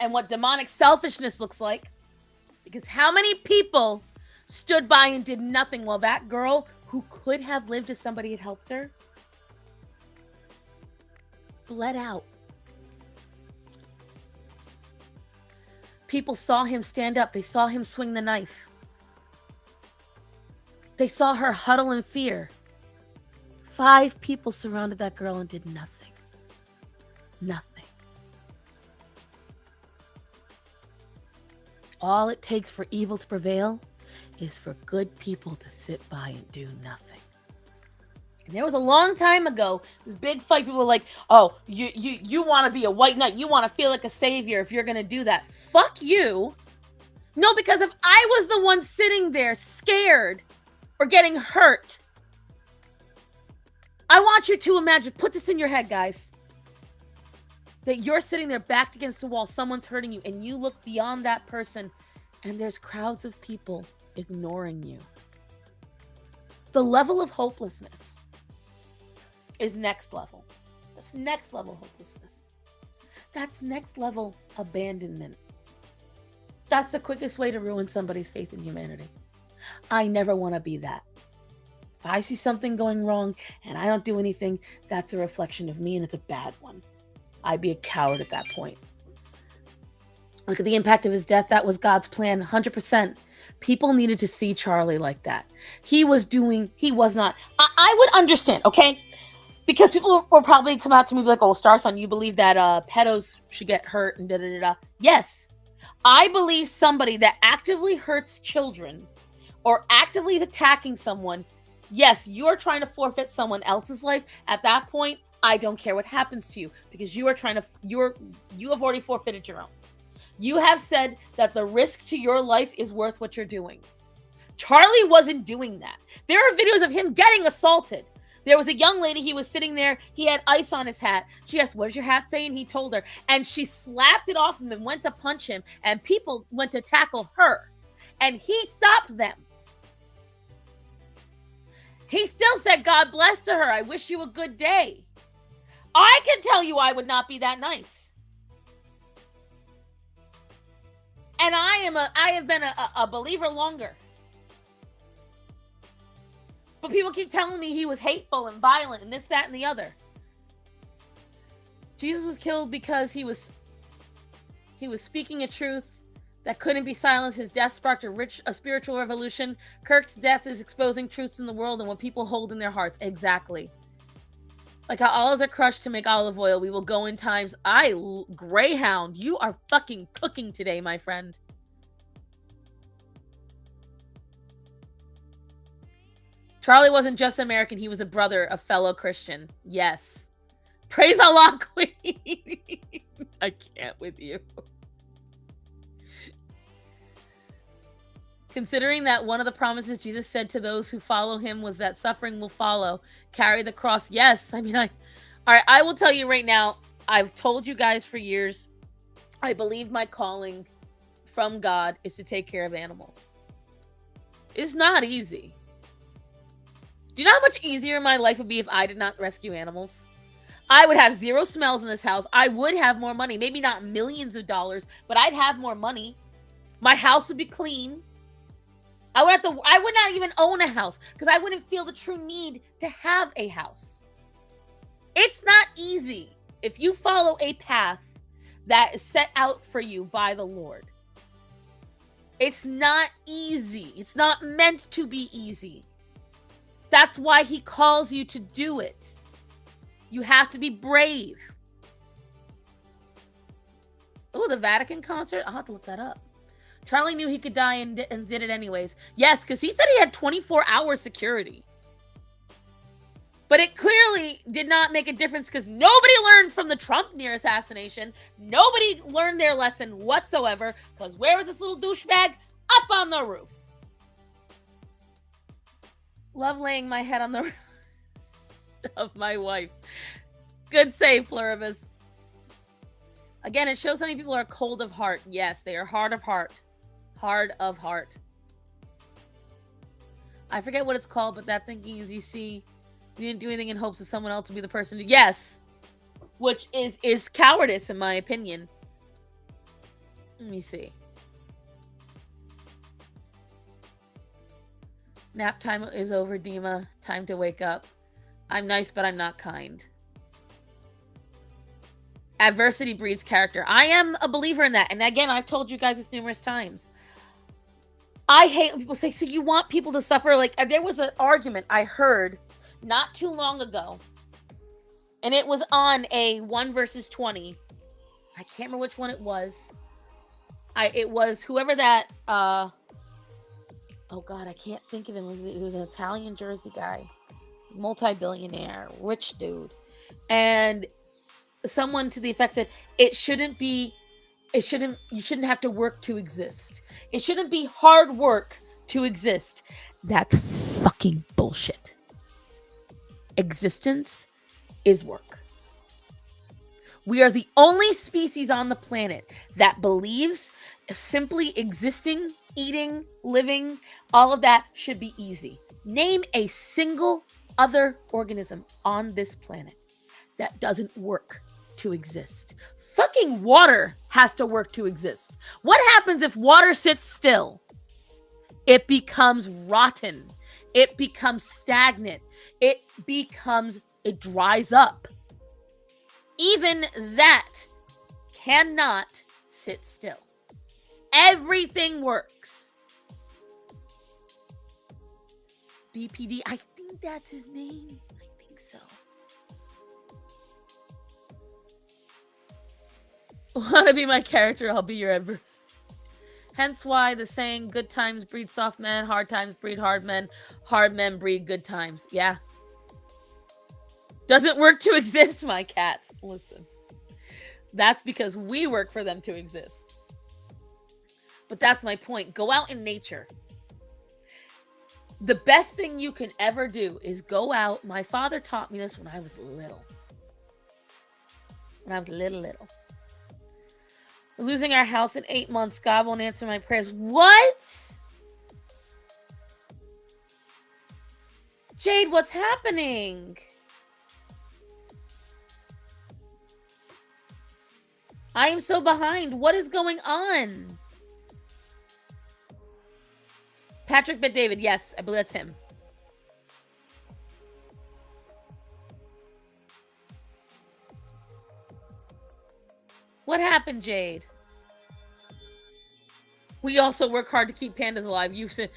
and what demonic selfishness looks like, because how many people stood by and did nothing while that girl who could have lived if somebody had helped her bled out? People saw him stand up. They saw him swing the knife. They saw her huddle in fear. 5 people surrounded that girl and did nothing. Nothing. All it takes for evil to prevail is for good people to sit by and do nothing. And there was a long time ago, this big fight. People were like, oh, you want to be a white knight. You want to feel like a savior if you're going to do that. Fuck you. No, because if I was the one sitting there scared or getting hurt, I want you to imagine, put this in your head, guys, that you're sitting there backed against the wall, someone's hurting you, and you look beyond that person, and there's crowds of people ignoring you. The level of hopelessness is next level. That's next level hopelessness. That's next level abandonment. That's the quickest way to ruin somebody's faith in humanity. I never want to be that. If I see something going wrong and I don't do anything, that's a reflection of me, and it's a bad one. I'd be a coward at that point. Look at the impact of his death. That was God's plan, 100%. People needed to see Charlie like that. He was not. I would understand, okay? Because people will probably come out to me and be like, oh, Star Son, you believe that pedos should get hurt and da-da-da-da. Yes. I believe somebody that actively hurts children or actively is attacking someone, yes, you're trying to forfeit someone else's life. At that point, I don't care what happens to you, because you have already forfeited your own. You have said that the risk to your life is worth what you're doing. Charlie wasn't doing that. There are videos of him getting assaulted. There was a young lady, he was sitting there, he had ice on his hat. She asked, what does your hat say? And he told her. And she slapped it off him and went to punch him. And people went to tackle her. And he stopped them. He still said, God bless to her. I wish you a good day. I can tell you I would not be that nice. And I have been a believer longer. But people keep telling me he was hateful and violent and this, that, and the other. Jesus was killed because he was speaking a truth that couldn't be silenced. His death sparked a spiritual revolution. Kirk's death is exposing truths in the world and what people hold in their hearts. Exactly. Like how olives are crushed to make olive oil, we will go in times. Greyhound, you are fucking cooking today, my friend. Charlie wasn't just American, he was a brother, a fellow Christian. Yes. Praise Allah, Queen. I can't with you. Considering that one of the promises Jesus said to those who follow him was that suffering will follow, carry the cross. Yes, I mean, all right, I will tell you right now, I've told you guys for years, I believe my calling from God is to take care of animals. It's not easy. Do you know how much easier my life would be if I did not rescue animals? I would have zero smells in this house. I would have more money. Maybe not millions of dollars, but I'd have more money. My house would be clean. I would not even own a house because I wouldn't feel the true need to have a house. It's not easy if you follow a path that is set out for you by the Lord. It's not easy. It's not meant to be easy. That's why he calls you to do it. You have to be brave. Oh, the Vatican concert? I'll have to look that up. Charlie knew he could die and did it anyways. Yes, because he said he had 24-hour security. But it clearly did not make a difference because nobody learned from the Trump near assassination. Nobody learned their lesson whatsoever. Because where was this little douchebag? Up on the roof. Love laying my head on the roof of my wife. Good save, Pluribus. Again, it shows how many people are cold of heart. Yes, they are hard of heart. Hard of heart. I forget what it's called, but that thinking is you didn't do anything in hopes that someone else would be the person to... Yes. Which is cowardice, in my opinion. Let me see. Nap time is over, Dima. Time to wake up. I'm nice, but I'm not kind. Adversity breeds character. I am a believer in that. And again, I've told you guys this numerous times. I hate when people say, so you want people to suffer? Like, there was an argument I heard not too long ago. And it was on a 1 versus 20. I can't remember which one it was. It was whoever that, oh God, I can't think of him. It was an Italian Jersey guy. Multi-billionaire, rich dude. And someone to the effect said, you shouldn't have to work to exist. It shouldn't be hard work to exist. That's fucking bullshit. Existence is work. We are the only species on the planet that believes simply existing, eating, living, all of that should be easy. Name a single other organism on this planet that doesn't work to exist. Fucking water has to work to exist. What happens if water sits still? It becomes rotten. It becomes stagnant. It dries up. Even that cannot sit still. Everything works. BPD, I think that's his name. I think so. Want to be my character, I'll be your adversary. Hence why the saying, good times breed soft men, hard times breed hard men breed good times. Yeah. Doesn't work to exist, my cats. Listen. That's because we work for them to exist. But that's my point. Go out in nature. The best thing you can ever do is go out. My father taught me this when I was little. Little. We're losing our house in 8 months. God won't answer my prayers. What? Jade, what's happening? I am so behind. What is going on? Patrick Bet David. Yes, I believe that's him. What happened, Jade? We also work hard to keep pandas alive. You said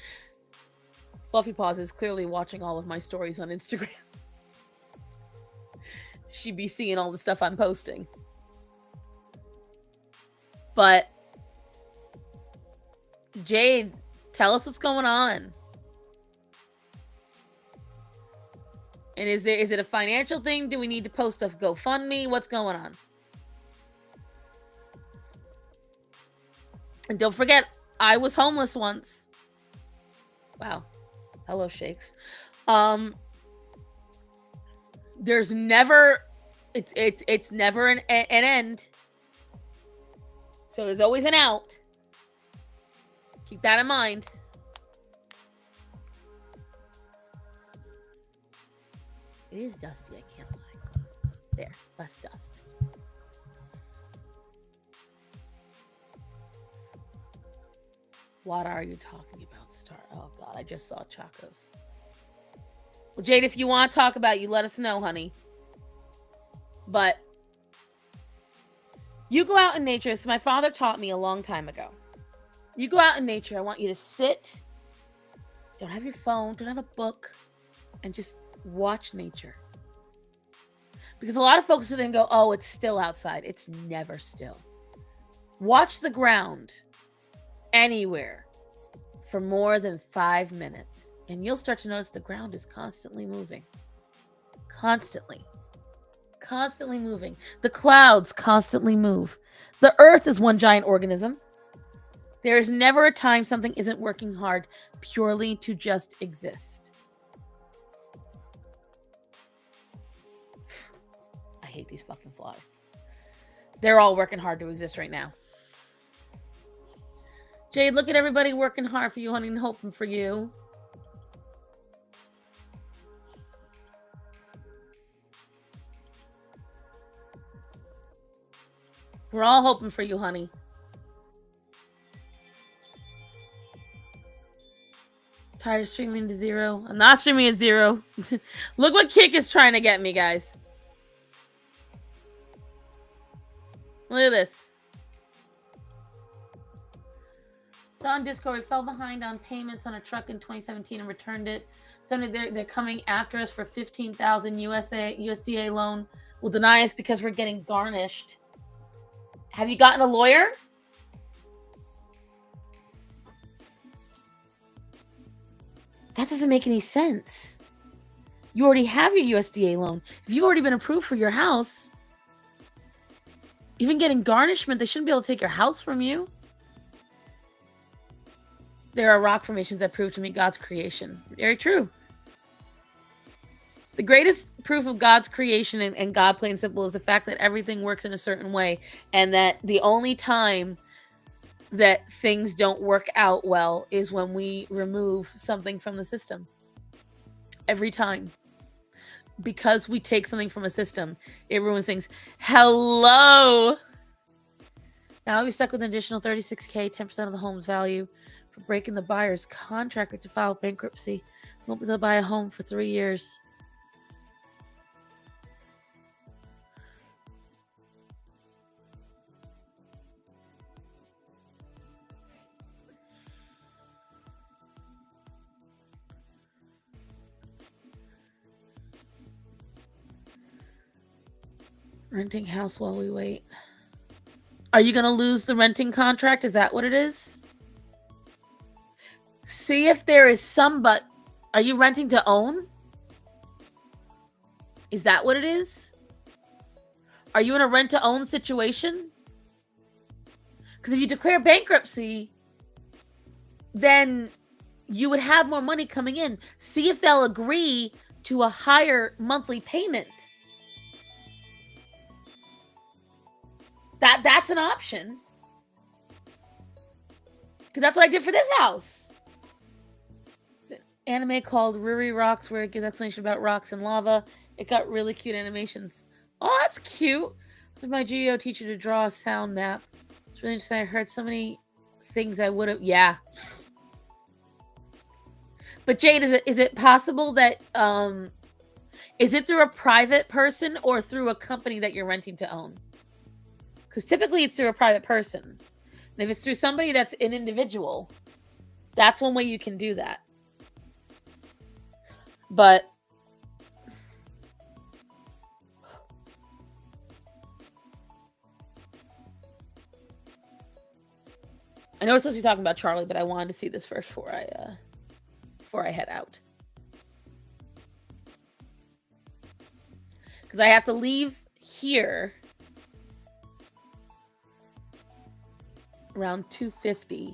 Fluffy Paws is clearly watching all of my stories on Instagram. She'd be seeing all the stuff I'm posting. But Jade, tell us what's going on. And is it a financial thing? Do we need to post a GoFundMe? What's going on? And don't forget, I was homeless once. Wow. Hello, Shakes. There's never, it's never an end. So there's always an out. Keep that in mind. It is dusty, I can't lie. There, less dust. What are you talking about, Star? Oh, God, I just saw Chacos. Well, Jade, if you want to talk about it, you let us know, honey. But you go out in nature. So my father taught me a long time ago. You go out in nature. I want you to sit. Don't have your phone. Don't have a book. And just watch nature. Because a lot of folks sit there and go, oh, it's still outside. It's never still. Watch the ground anywhere for more than 5 minutes. And you'll start to notice the ground is constantly moving. Constantly moving. The clouds constantly move. The earth is one giant organism. There is never a time something isn't working hard purely to just exist. I hate these fucking flies. They're all working hard to exist right now. Jade, look at everybody working hard for you, honey, and hoping for you. We're all hoping for you, honey. Tired of streaming to 0. I'm not streaming at 0. Look what Kick is trying to get me, guys. Look at this. It's on Discord. We fell behind on payments on a truck in 2017 and returned it. Suddenly they're coming after us for $15,000 USDA loan. Will deny us because we're getting garnished. Have you gotten a lawyer? That doesn't make any sense. You already have your USDA loan. If you've already been approved for your house, even getting garnishment, they shouldn't be able to take your house from you. There are rock formations that prove to me God's creation. Very true. The greatest proof of God's creation and God plain simple is the fact that everything works in a certain way, and that the only time that things don't work out well is when we remove something from the system. Every time. Because we take something from a system, it ruins things. Hello! Now I'll be stuck with an additional $36K, 10% of the home's value, for breaking the buyer's contract to file bankruptcy. Won't be able to buy a home for 3 years. Renting house while we wait. Are you going to lose the renting contract? Is that what it is? See if there is somebody. Are you renting to own? Is that what it is? Are you in a rent to own situation? Because if you declare bankruptcy, then you would have more money coming in. See if they'll agree to a higher monthly payment. That's an option. Because that's what I did for this house. It's an anime called Ruri Rocks, where it gives explanation about rocks and lava. It got really cute animations. Oh, that's cute. I my geo teacher to draw a sound map. It's really interesting. I heard so many things I would have. Yeah. But Jade, is it possible that is it through a private person or through a company that you're renting to own? Because typically it's through a private person. And if it's through somebody that's an individual, that's one way you can do that. But I know we're supposed to be talking about Charlie, but I wanted to see this first before I head out. because I have to leave here around 2:50.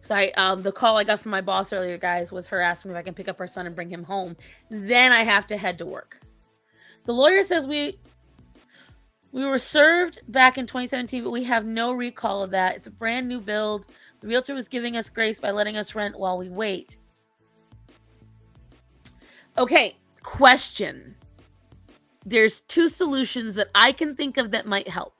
So the call I got from my boss earlier, guys, was her asking me if I can pick up our son and bring him home. Then I have to head to work. The lawyer says we were served back in 2017, but we have no recall of that. It's a brand new build. The realtor was giving us grace by letting us rent while we wait. Okay, question. There's two solutions that I can think of that might help.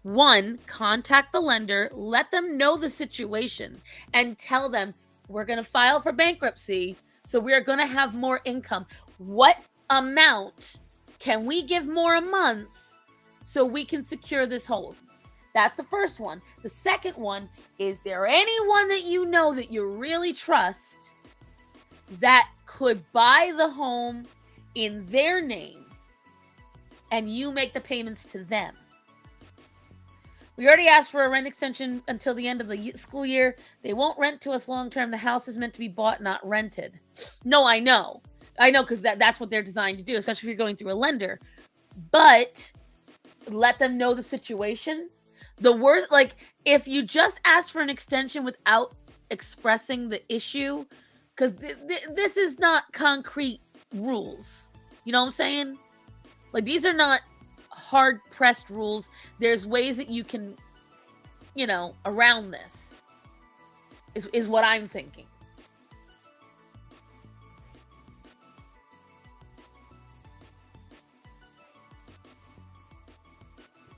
One, contact the lender, let them know the situation, and tell them, we're going to file for bankruptcy, so we are going to have more income. What amount can we give more a month so we can secure this hold? That's the first one. The second one, is there anyone that you know that you really trust that could buy the home in their name and you make the payments to them? We already asked for a rent extension until the end of the school year. They won't rent to us long term. The house is meant to be bought, not rented. No, I know. Because that's what they're designed to do, especially if you're going through a lender. But let them know the situation. The worst, like, if you just ask for an extension without expressing the issue, because this is not concrete rules. You know what I'm saying? Like, these are not hard-pressed rules. There's ways that you can, around this, is what I'm thinking.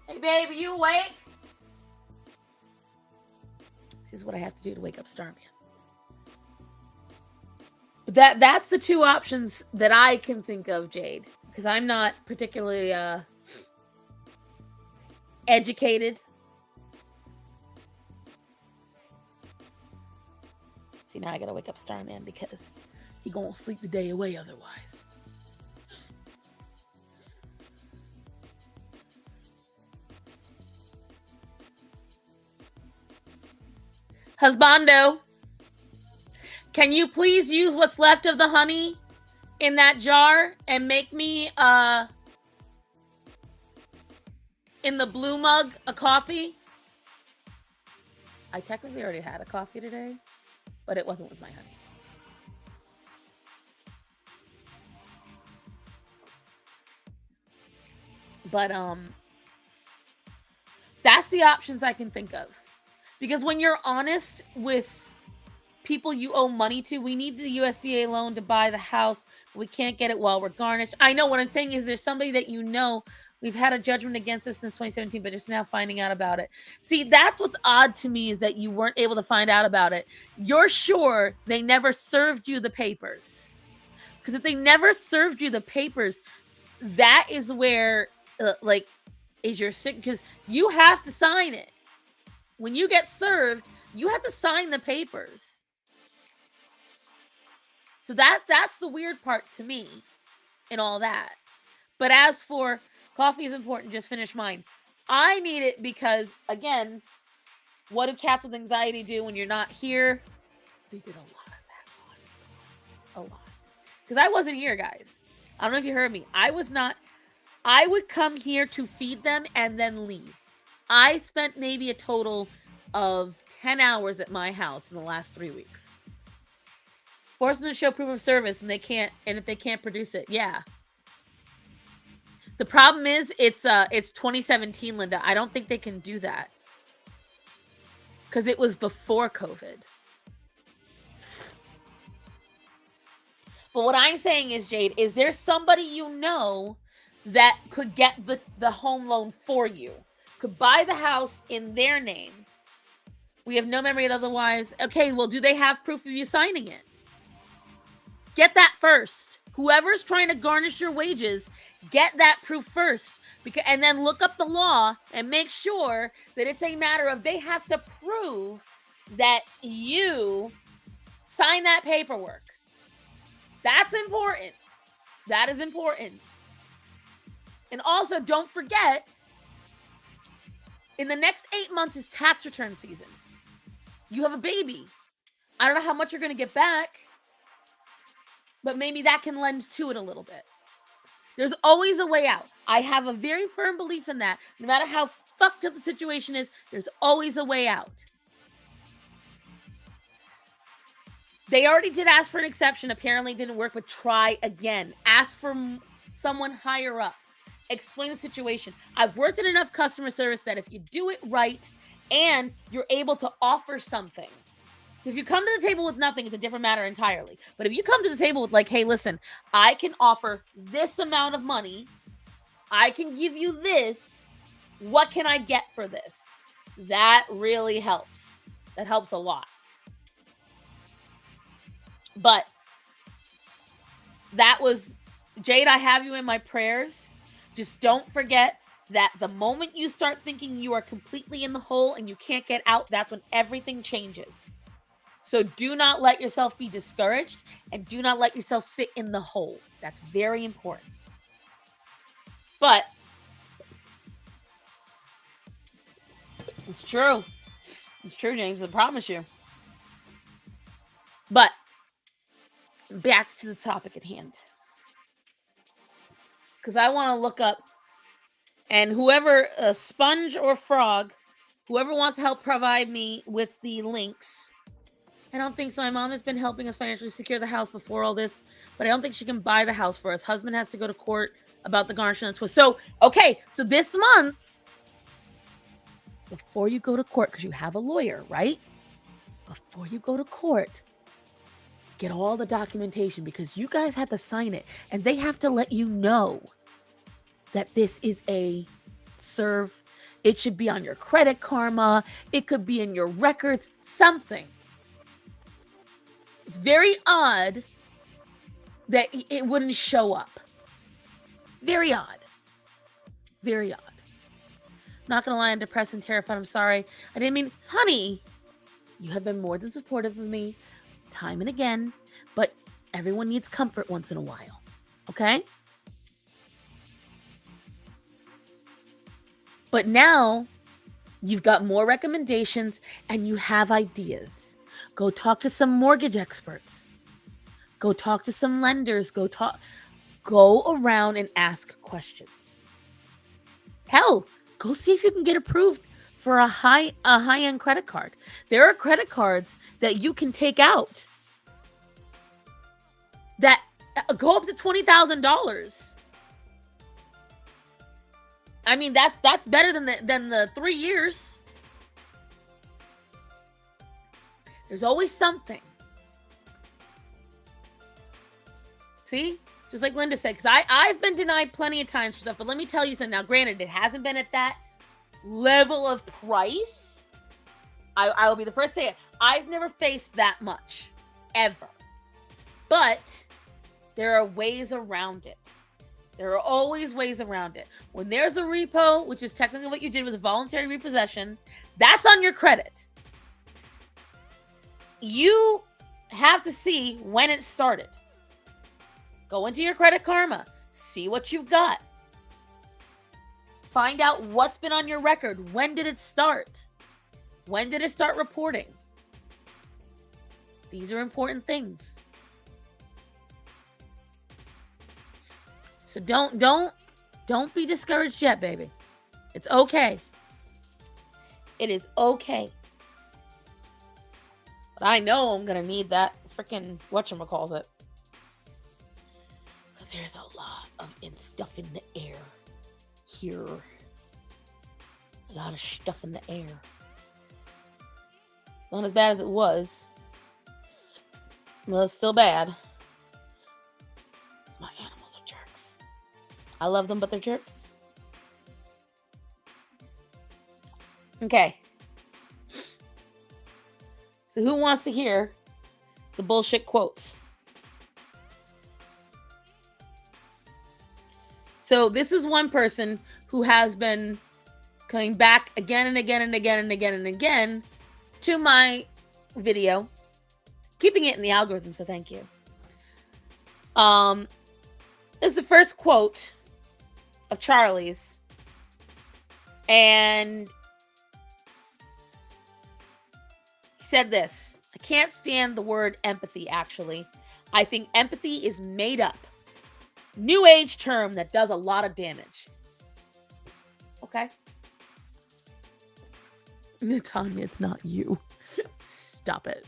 Hey, baby, you awake? This is what I have to do to wake up Starman. But that's the two options that I can think of, Jade, because I'm not particularly educated. See, now I gotta wake up Starman because he gonna sleep the day away otherwise. Husbando, can you please use what's left of the honey in that jar and make me in the blue mug a coffee? I technically already had a coffee today, but it wasn't with my honey. But that's the options I can think of. Because when you're honest with people you owe money to, we need the USDA loan to buy the house. We can't get it while we're garnished. I know what I'm saying is there's somebody that we've had a judgment against us since 2017, but just now finding out about it. See, that's what's odd to me is that you weren't able to find out about it. You're sure they never served you the papers. Because if they never served you the papers, that is where, is your sick, because you have to sign it. When you get served, you have to sign the papers. So that's the weird part to me in all that. But as for coffee is important, just finish mine. I need it because, again, what do cats with anxiety do when you're not here? They did a lot of that. A lot. Because I wasn't here, guys. I don't know if you heard me. I would come here to feed them and then leave. I spent maybe a total of 10 hours at my house in the last 3 weeks. Force them to show proof of service, and if they can't produce it, yeah. The problem is it's 2017, Linda. I don't think they can do that. Because it was before COVID. But what I'm saying is, Jade, is there somebody you know that could get the home loan for you? Could buy the house in their name. We have no memory of otherwise. Okay, well, do they have proof of you signing it? Get that first. Whoever's trying to garnish your wages, get that proof first. And then look up the law and make sure that it's a matter of they have to prove that you sign that paperwork. That's important. That is important. And also, don't forget, in the next 8 months is tax return season. You have a baby. I don't know how much you're going to get back, but maybe that can lend to it a little bit. There's always a way out. I have a very firm belief in that. No matter how fucked up the situation is, there's always a way out. They already did ask for an exception. Apparently it didn't work, but try again. Ask for someone higher up. Explain the situation. I've worked in enough customer service that if you do it right and you're able to offer something, if you come to the table with nothing, it's a different matter entirely. But if you come to the table with like, hey, listen, I can offer this amount of money. I can give you this. What can I get for this? That really helps. That helps a lot. But that was, Jade, I have you in my prayers. Just don't forget that the moment you start thinking you are completely in the hole and you can't get out, that's when everything changes. So do not let yourself be discouraged and do not let yourself sit in the hole. That's very important. But it's true. It's true, James. I promise you. But back to the topic at hand. Because I want to look up, and whoever, Sponge or Frog, whoever wants to help provide me with the links. I don't think so. My mom has been helping us financially secure the house before all this, but I don't think she can buy the house for us. Husband has to go to court about the garnish and the twist. So, okay, so this month, before you go to court, because you have a lawyer, right? Before you go to court, get all the documentation because you guys have to sign it, and they have to let you know that this is a serve. It should be on your Credit Karma. It could be in your records, something. It's very odd that it wouldn't show up. Very odd. Very odd. Not gonna lie, I'm depressed and terrified. I'm sorry. I didn't mean, honey, you have been more than supportive of me time and again, but everyone needs comfort once in a while. Okay? But now you've got more recommendations and you have ideas. Go talk to some mortgage experts. Go talk to some lenders. Go around and ask questions. Hell, go see if you can get approved for a high-end credit card. There are credit cards that you can take out that go up to $20,000. I mean, that's better than the 3 years. There's always something. See? Just like Linda said, because I've been denied plenty of times for stuff, but let me tell you something. Now, granted, it hasn't been at that level of price. I will be the first to say it. I've never faced that much. Ever. But there are ways around it. There are always ways around it. When there's a repo, which is technically what you did was a voluntary repossession, that's on your credit. You have to see when it started. Go into your Credit Karma. See what you've got. Find out what's been on your record. When did it start? When did it start reporting? These are important things. So don't be discouraged yet, baby. It's okay. It is okay. But I know I'm gonna need that freaking whatchamacallit. Because there's a lot of stuff in the air here. A lot of stuff in the air. It's not as bad as it was. Well, it's still bad. My animals are jerks. I love them, but they're jerks. Okay. So who wants to hear the bullshit quotes? So this is one person who has been coming back again and again and again and again and again to my video, keeping it in the algorithm, so thank you. This is the first quote of Charlie's, and he said this: I can't stand the word empathy, actually. I think empathy is made up. new age term that does a lot of damage. Okay? Tanya, it's not you. Stop it.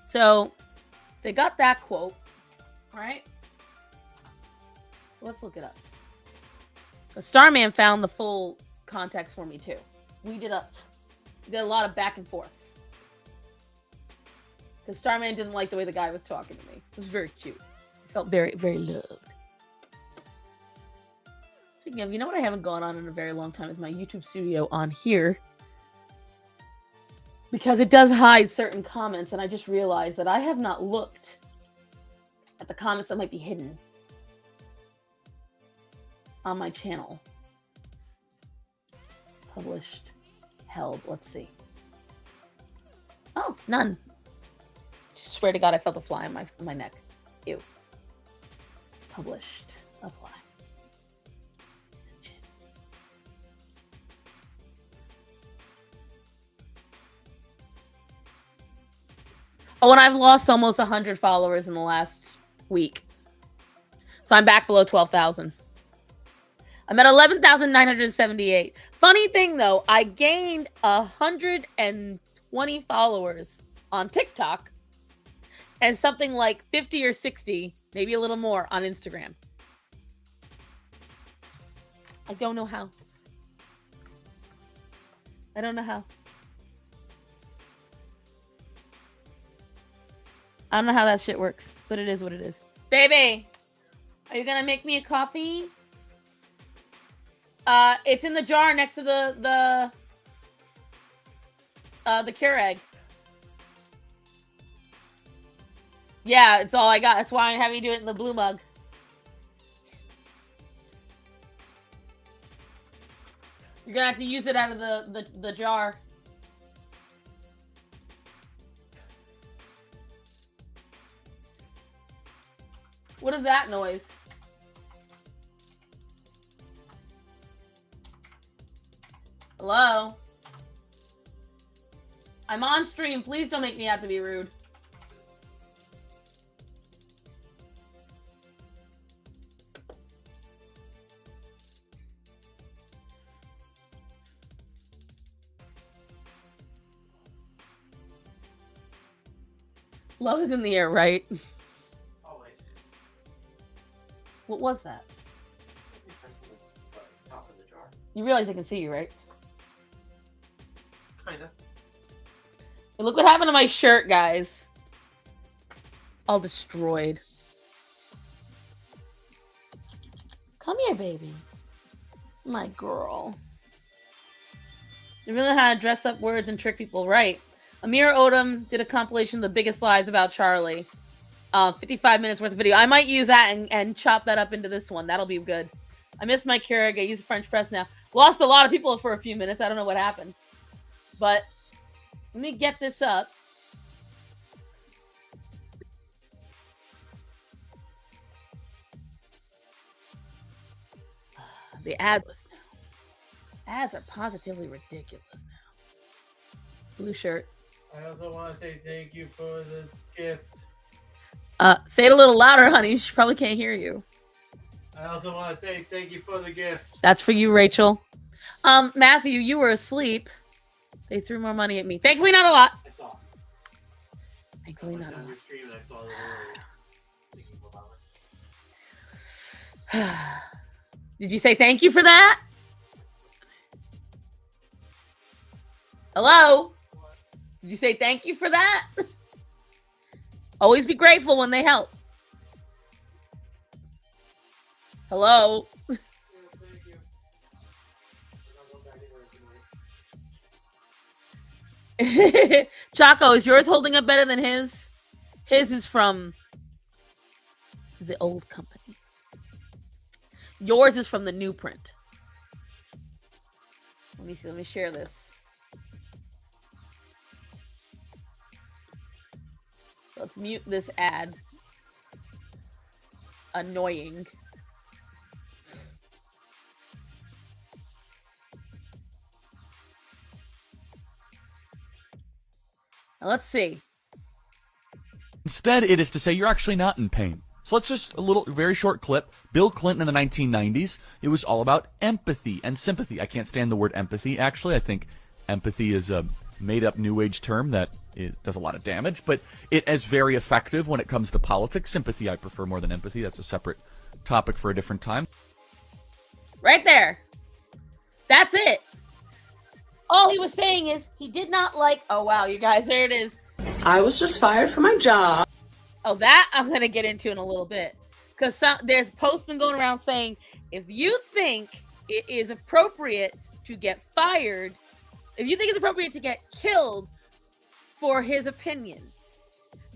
So, they got that quote, right? Let's look it up. The Starman found the full context for me, too. We did a lot of back and forths. Because Starman didn't like the way the guy was talking to me. It was very cute. I felt very, very loved. Speaking of, you know what I haven't gone on in a very long time is my YouTube studio on here. Because it does hide certain comments, and I just realized that I have not looked at the comments that might be hidden on my channel. Published, held, let's see. Oh, none. Swear to God, I felt a fly on my neck. Ew. Published, apply. Oh, and I've lost almost 100 followers in the last week. So I'm back below 12,000. I'm at 11,978. Funny thing, though, I gained 120 followers on TikTok and something like 50 or 60, maybe a little more, on Instagram. I don't know how. I don't know how. I don't know how that shit works, but it is what it is. Baby, are you gonna make me a coffee? It's in the jar next to the Keurig. Yeah, it's all I got. That's why I'm having you do it in the blue mug. You're gonna have to use it out of the jar. What is that noise? Hello? I'm on stream. Please don't make me have to be rude. Love is in the air, right? Always. What was that? Top of the jar. You realize I can see you, right? Kinda. Hey, look what happened to my shirt, guys. All destroyed. Come here, baby. My girl. You really know how to dress up words and trick people, right? Amir Odom did a compilation of the biggest lies about Charlie. 55 minutes worth of video. I might use that and chop that up into this one. That'll be good. I miss my Keurig. I use a French press now. Lost a lot of people for a few minutes. I don't know what happened. But let me get this up. The ads now. Ads are positively ridiculous now. Blue shirt. I also want to say thank you for the gift. Say it a little louder, honey. She probably can't hear you. I also want to say thank you for the gift. That's for you, Rachel. Matthew, you were asleep. They threw more money at me. Thankfully, not a lot. I saw. Thankfully, not a lot. Your stream and I saw the thinking about it. Did you say thank you for that? Hello? Did you say thank you for that? Always be grateful when they help. Hello? Yeah, thank you. Chaco, is yours holding up better than his? His is from the old company. Yours is from the new print. Let me see. Let me share this. Let's mute this ad. Annoying. Now let's see. Instead, it is to say you're actually not in pain. So let's just a little, very short clip. Bill Clinton in the 1990s, it was all about empathy and sympathy. I can't stand the word empathy, actually. I think empathy is a made-up New Age term that does a lot of damage, but it is very effective when it comes to politics. Sympathy I prefer more than empathy. That's a separate topic for a different time. Right there. That's it. All he was saying is he did not like, oh wow, you guys, there it is. I was just fired from my job. Oh, that I'm going to get into in a little bit. Because there's posts been going around saying, if you think it is appropriate to get fired, if you think it's appropriate to get killed for his opinion,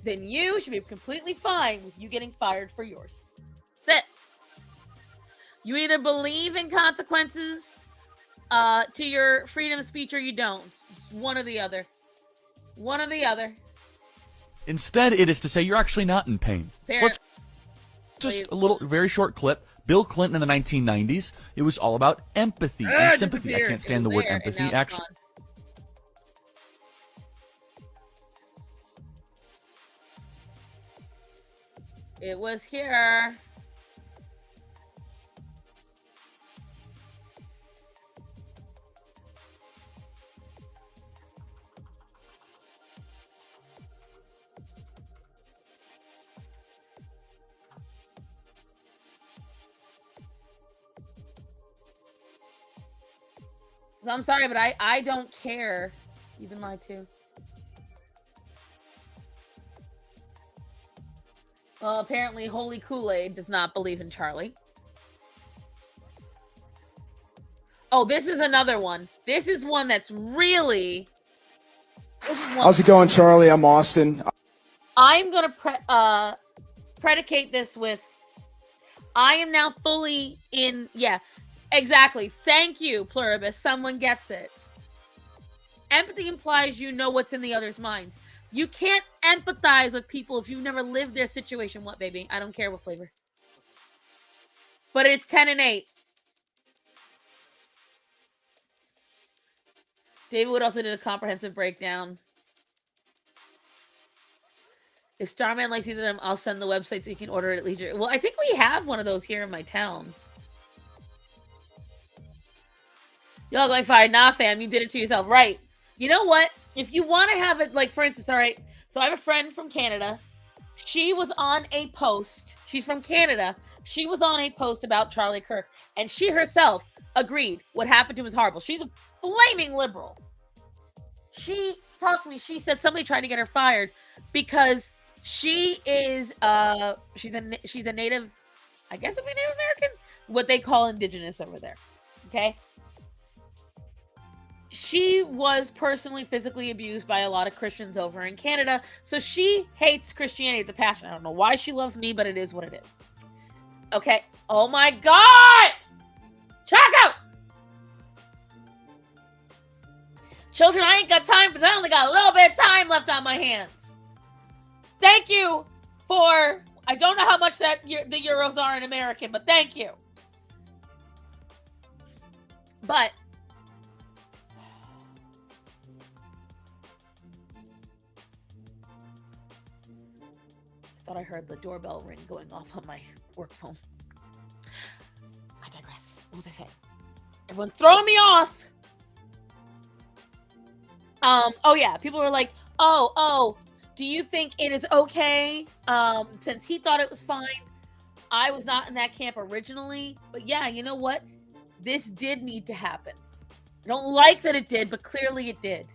then you should be completely fine with you getting fired for yours. That's it. You either believe in consequences to your freedom of speech or you don't. It's one or the other. One or the other. Instead, it is to say you're actually not in pain. So let's just a little, very short clip. Bill Clinton in the 1990s, it was all about empathy and sympathy. I can't stand the word empathy, actually. It was here. I'm sorry, but I don't care. You've been lied to. Well, apparently Holy Kool-Aid does not believe in Charlie. Oh, this is another one. This is one that's really... How's it going, Charlie? I'm Austin. I'm going to predicate this with... I am now fully in... Yeah, exactly. Thank you, Pluribus. Someone gets it. Empathy implies you know what's in the other's mind. You can't empathize with people if you've never lived their situation. What, baby? I don't care what flavor. But it's 10 and 8. David Wood also did a comprehensive breakdown. If Starman likes either of them, I'll send the website so you can order it at leisure. Well, I think we have one of those here in my town. Y'all going fired. Nah, fam, you did it to yourself. Right. You know what? If you want to have it, like, for instance, all right, so I have a friend from Canada. She was on a post. She's from Canada. She was on a post about Charlie Kirk, and she herself agreed what happened to him was horrible. She's a flaming liberal. She talked to me. She said somebody tried to get her fired because she is, she's a native, I guess it'd be Native American, what they call indigenous over there, okay? She was personally physically abused by a lot of Christians over in Canada, so she hates Christianity with a passion. I don't know why she loves me, but it is what it is. Okay. Oh my God! Chaco! Children, I ain't got time because I only got a little bit of time left on my hands. Thank you for... I don't know how much the euros are in American, but thank you. But... I heard the doorbell ring going off on my work phone. I digress. What was I saying? Everyone's throwing me off. Oh yeah, people were like, oh, do you think it is okay? Since he thought it was fine. I was not in that camp originally, but yeah, you know what? This did need to happen. I don't like that it did, but clearly it did.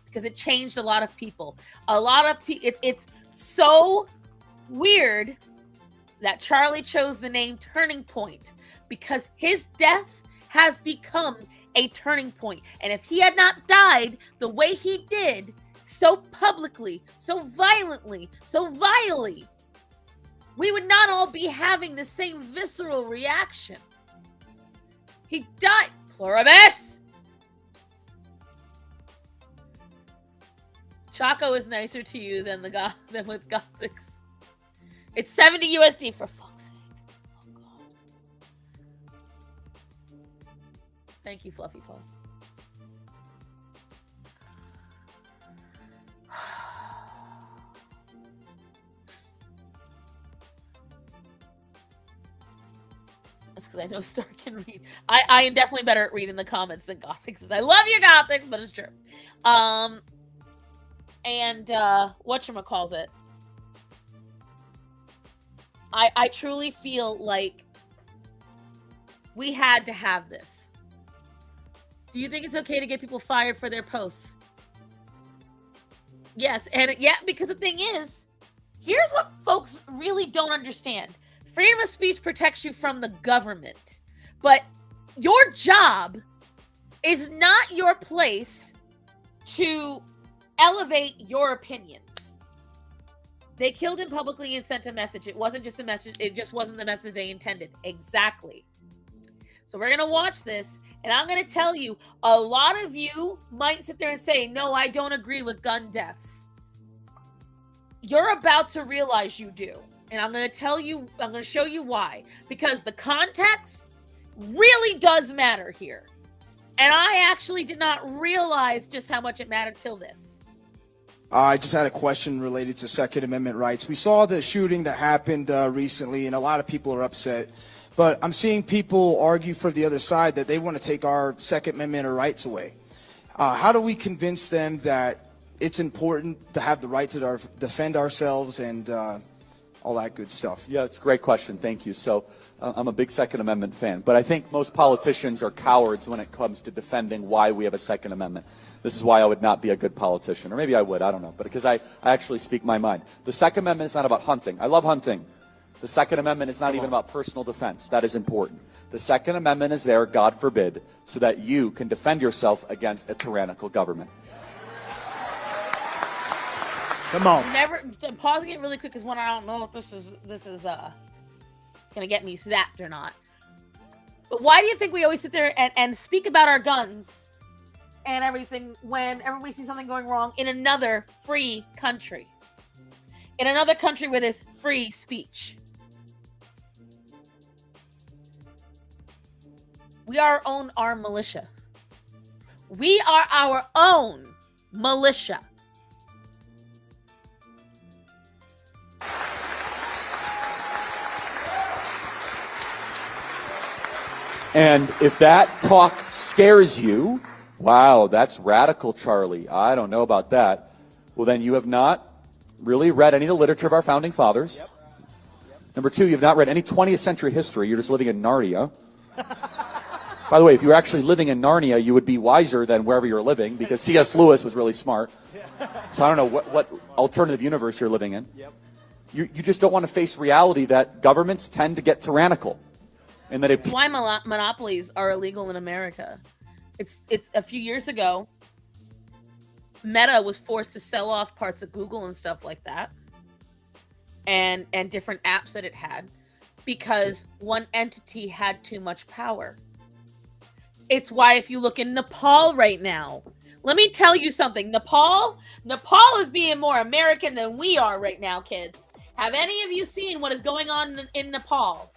Because it changed a lot of people. A lot of people, it's so weird that Charlie chose the name Turning Point because his death has become a turning point. And if he had not died the way he did, so publicly, so violently, so vilely, we would not all be having the same visceral reaction. He died. Pluribus! Chaco is nicer to you than than with Gothics. It's 70 USD for fuck's sake. Oh God. Thank you, Fluffy Paws. That's because I know Star can read. I am definitely better at reading the comments than Gothics is. I love you, Gothics, but it's true. And whatchamacallit? I truly feel like we had to have this. Do you think it's okay to get people fired for their posts? Yes, and yeah, because the thing is, here's what folks really don't understand. Freedom of speech protects you from the government, but your job is not your place to elevate your opinions. They killed him publicly and sent a message. It wasn't just a message. It just wasn't the message they intended. Exactly. So we're going to watch this, and I'm going to tell you, a lot of you might sit there and say, no, I don't agree with gun deaths. You're about to realize you do. And I'm going to tell you, I'm going to show you why. Because the context really does matter here. And I actually did not realize just how much it mattered till this. I just had a question related to Second Amendment rights. We saw the shooting that happened recently, and a lot of people are upset. But I'm seeing people argue for the other side that they want to take our Second Amendment or rights away. How do we convince them that it's important to have the right to defend ourselves and all that good stuff? Yeah, it's a great question. Thank you. So I'm a big Second Amendment fan, but I think most politicians are cowards when it comes to defending why we have a Second Amendment. This is why I would not be a good politician, or maybe I would, I don't know, but because I actually speak my mind. The Second Amendment is not about hunting. I love hunting. The Second Amendment is not even about personal defense. That is important. The Second Amendment is there, God forbid, so that you can defend yourself against a tyrannical government. Come on. I'm pausing it really quick because one, I don't know if this is gonna get me zapped or not. But why do you think we always sit there and speak about our guns and everything whenever we see something going wrong in another free country? In another country where there's free speech. We are our own armed militia. We are our own militia. And if that talk scares you, wow, that's radical, Charlie. I don't know about that. Well, then you have not really read any of the literature of our founding fathers. Yep. Number two, you've not read any 20th century history. You're just living in Narnia. By the way, if you were actually living in Narnia, you would be wiser than wherever you're living, because C.S. Lewis was really smart. So I don't know what alternative universe you're living in. Yep. You just don't want to face reality that governments tend to get tyrannical. And that why monopolies are illegal in America. It's a few years ago, Meta was forced to sell off parts of Google and stuff like that, and different apps that it had, because one entity had too much power. It's why if you look in Nepal right now, let me tell you something. Nepal is being more American than we are right now, kids. Have any of you seen what is going on in Nepal?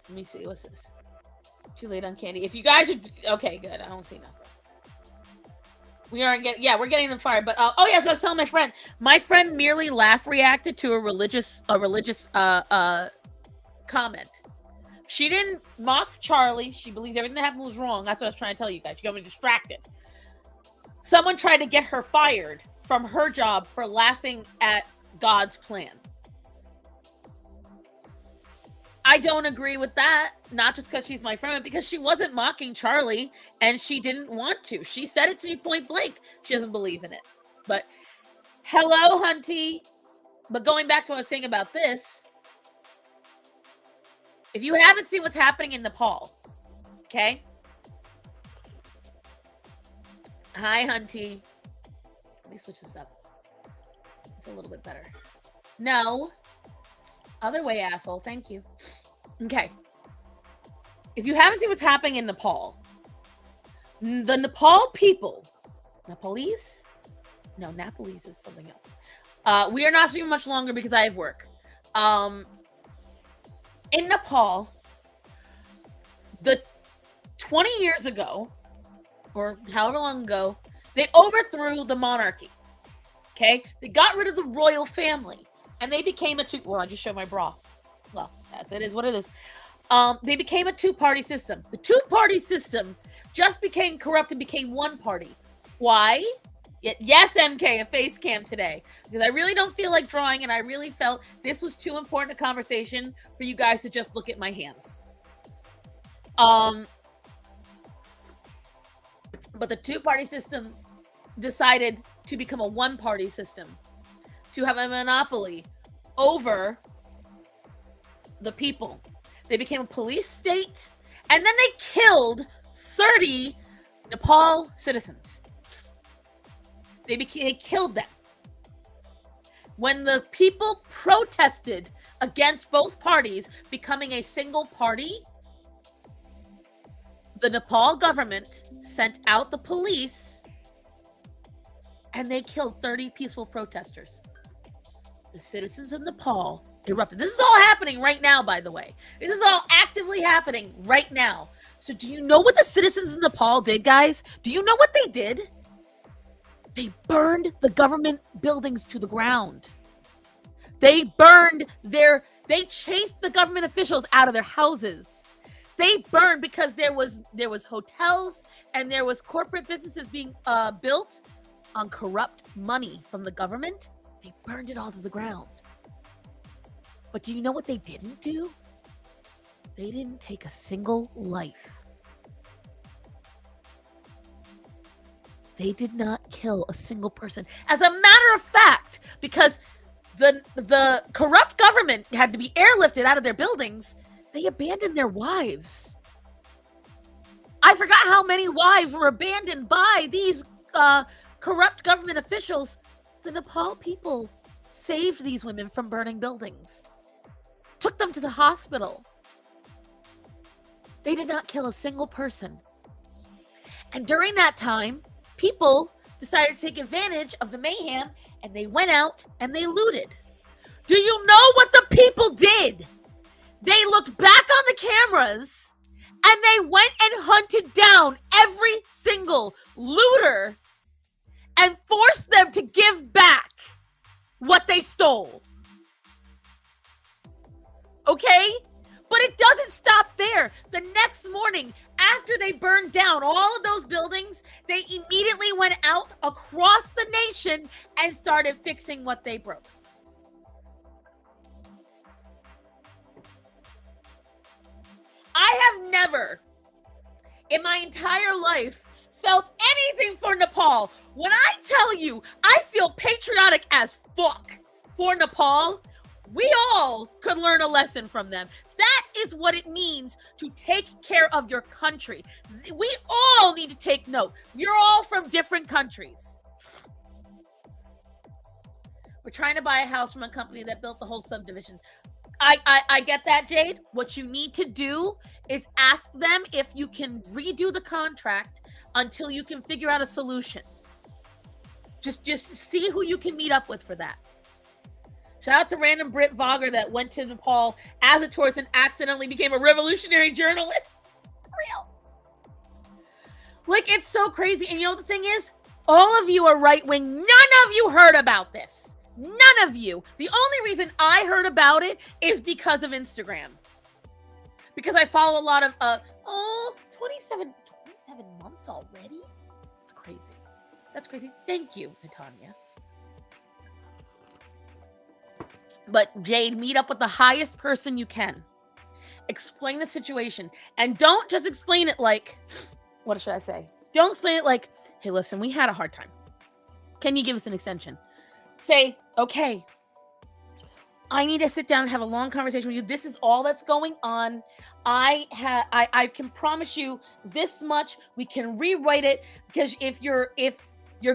Let me see. What's this? Too late on candy. If you guys are okay, good. I don't see nothing. We aren't getting. Yeah, we're getting them fired. But oh yeah, so I was telling my friend. My friend merely reacted to a religious comment. She didn't mock Charlie. She believes everything that happened was wrong. That's what I was trying to tell you guys. She got me distracted. Someone tried to get her fired from her job for laughing at God's plan. I don't agree with that. Not just because she's my friend, but because she wasn't mocking Charlie and she didn't want to. She said it to me point blank. She doesn't believe in it. But hello, Hunty. But going back to what I was saying about this, if you haven't seen what's happening in Nepal, okay? Hi, Hunty. Let me switch this up. It's a little bit better. No. Other way, asshole. Thank you. Okay. If you haven't seen what's happening in Nepal, the Nepal people, Nepalese? No, Nepalese is something else. We are not streaming much longer because I have work. In Nepal, the 20 years ago, or however long ago, they overthrew the monarchy. Okay? They got rid of the royal family. And they became well, I just showed my bra. Well, it is what it is. They became a two-party system. The two-party system just became corrupt and became one party. Why? Yes, MK, a face cam today. Because I really don't feel like drawing, and I really felt this was too important a conversation for you guys to just look at my hands. But the two-party system decided to become a one-party system, to have a monopoly over the people. They became a police state, and then they killed 30 Nepal citizens. They killed them. When the people protested against both parties becoming a single party, the Nepal government sent out the police and they killed 30 peaceful protesters. The citizens of Nepal erupted. This is all happening right now, by the way. This is all actively happening right now. So do you know what the citizens of Nepal did, guys? Do you know what they did? They burned the government buildings to the ground. They chased the government officials out of their houses. They burned because there was hotels and there was corporate businesses being built on corrupt money from the government. They burned it all to the ground. But do you know what they didn't do? They didn't take a single life. They did not kill a single person. As a matter of fact, because the corrupt government had to be airlifted out of their buildings, they abandoned their wives. I forgot how many wives were abandoned by these corrupt government officials. The Nepal people saved these women from burning buildings, took them to the hospital. They did not kill a single person. And during that time, people decided to take advantage of the mayhem, and they went out and they looted. Do you know what the people did? They looked back on the cameras and they went and hunted down every single looter and forced them to give back what they stole. Okay? But it doesn't stop there. The next morning, after they burned down all of those buildings, they immediately went out across the nation and started fixing what they broke. I have never, in my entire life, felt anything for Nepal. When I tell you, I feel patriotic as fuck for Nepal. We all could learn a lesson from them. That is what it means to take care of your country. We all need to take note. You're all from different countries. We're trying to buy a house from a company that built the whole subdivision. I get that, Jade. What you need to do is ask them if you can redo the contract until you can figure out a solution. Just see who you can meet up with for that. Shout out to random Brit vlogger that went to Nepal as a tourist and accidentally became a revolutionary journalist. Real. Like, it's so crazy. And you know what the thing is? All of you are right-wing. None of you heard about this. None of you. The only reason I heard about it is because of Instagram. Because I follow a lot of, 27 months already? That's crazy. That's crazy. Thank you, Natanya. But Jade, meet up with the highest person you can. Explain the situation. And don't just explain it like, what should I say? Don't explain it like, hey, listen, we had a hard time. Can you give us an extension? Say, okay, I need to sit down and have a long conversation with you. This is all that's going on. I can promise you this much. We can rewrite it, because if you're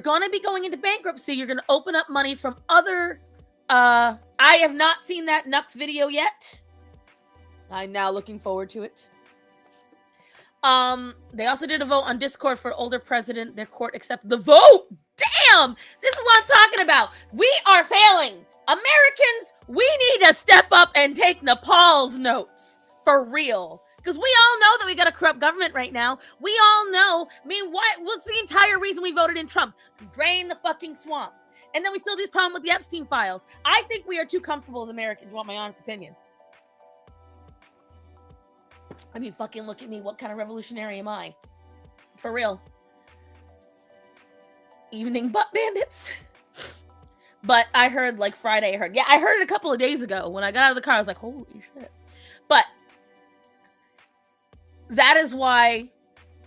gonna be going into bankruptcy, you're gonna open up money from other. I have not seen that Nux video yet. I'm now looking forward to it. They also did a vote on Discord for older president. Their court accepted the vote. Damn! This is what I'm talking about. We are failing. Americans, we need to step up and take Nepal's notes. For real. Because we all know that we got a corrupt government right now. We all know. I mean, what's the entire reason we voted in Trump? To drain the fucking swamp. And then we still have this problem with the Epstein files. I think we are too comfortable as Americans. You want my honest opinion? I mean, fucking look at me. What kind of revolutionary am I? For real. Evening butt bandits. But I heard like Friday. I heard it a couple of days ago. When I got out of the car, I was like, holy shit. But that is why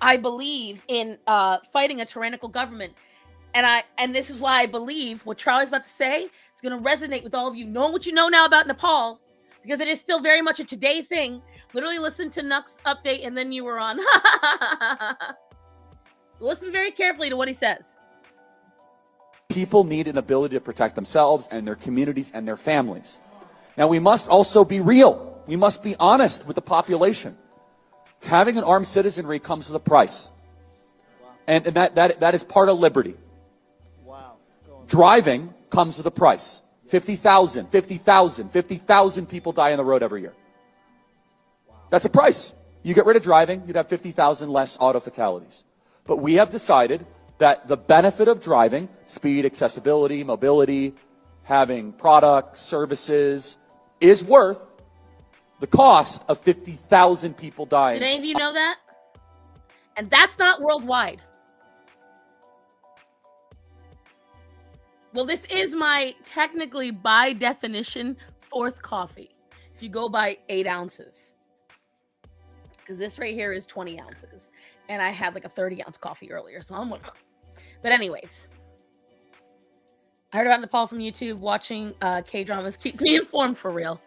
I believe in fighting a tyrannical government. And this is why I believe what Charlie's about to say is going to resonate with all of you, knowing what you know now about Nepal, because it is still very much a today thing. Literally listen to Nuck's update and then you were on. Listen very carefully to what he says. People need an ability to protect themselves and their communities and their families. Now, we must also be real. We must be honest with the population. Having an armed citizenry comes with a price. And that is part of liberty. Driving comes with a price. 50,000 people die on the road every year. That's a price. You get rid of driving, you'd have 50,000 less auto fatalities. But we have decided that the benefit of driving, speed, accessibility, mobility, having products, services, is worth the cost of 50,000 people dying. Did any of you know that? And that's not worldwide. Well, this is my technically, by definition, fourth coffee. If you go by 8 ounces. Because this right here is 20 ounces. And I had like a 30-ounce coffee earlier. So I'm like... But anyways. I heard about Nepal from YouTube. Watching K-dramas keeps me informed for real.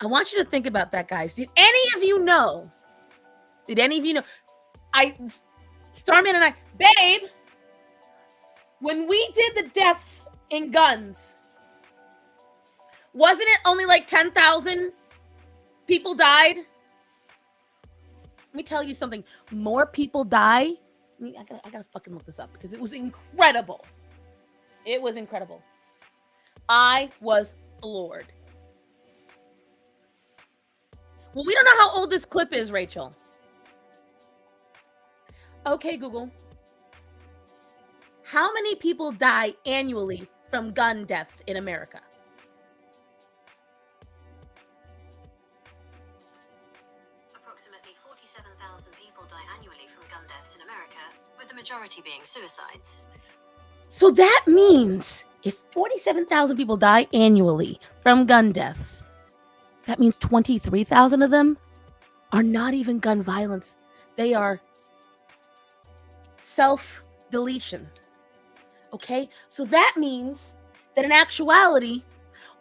I want you to think about that, guys. Did any of you know? Starman and I... Babe! When we did the deaths in guns, wasn't it only like 10,000 people died? Let me tell you something. More people die. I gotta fucking look this up because it was incredible. It was incredible. I was floored. Well, we don't know how old this clip is, Rachel. Okay, Google. How many people die annually from gun deaths in America? Approximately 47,000 people die annually from gun deaths in America, with the majority being suicides. So that means if 47,000 people die annually from gun deaths, that means 23,000 of them are not even gun violence. They are self-deletion. Okay, so that means that in actuality,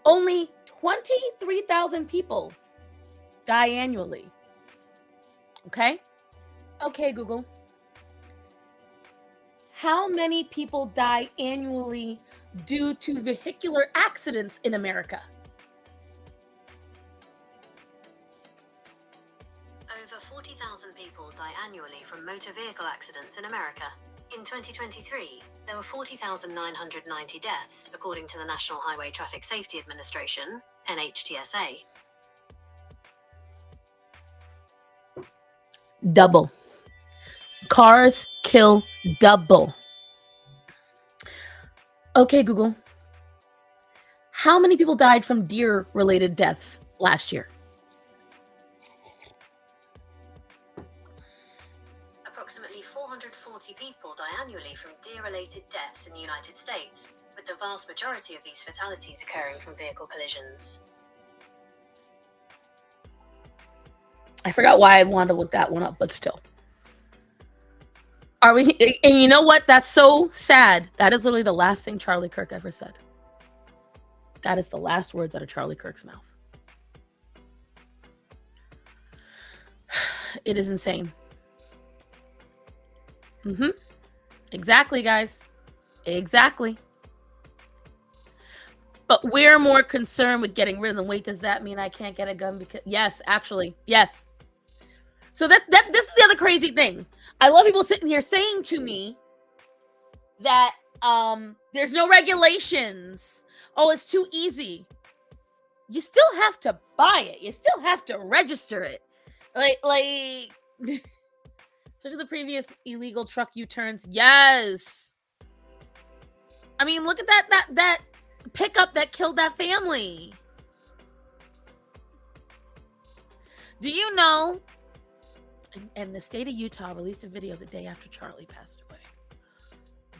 only 23,000 people die annually. Okay? Okay, Google. How many people die annually due to vehicular accidents in America? Over 40,000 people die annually from motor vehicle accidents in America. In 2023, there were 40,990 deaths, according to the National Highway Traffic Safety Administration, NHTSA. Double. Cars kill double. Okay, Google. How many people died from deer-related deaths last year? Approximately 440 people die annually from deer-related deaths in the United States, with the vast majority of these fatalities occurring from vehicle collisions. I forgot why I wanted to look that one up, but still. Are we? And you know what? That's so sad. That is literally the last thing Charlie Kirk ever said. That is the last words out of Charlie Kirk's mouth. It is insane. Exactly, guys. Exactly. But we're more concerned with getting rid of them. Wait, does that mean I can't get a gun? Because yes, actually, yes. So this is the other crazy thing. I love people sitting here saying to me that there's no regulations. Oh, it's too easy. You still have to buy it. You still have to register it. Like especially the previous illegal truck U-turns. Yes. I mean, look at that pickup that killed that family. Do you know And the state of Utah released a video the day after Charlie passed away.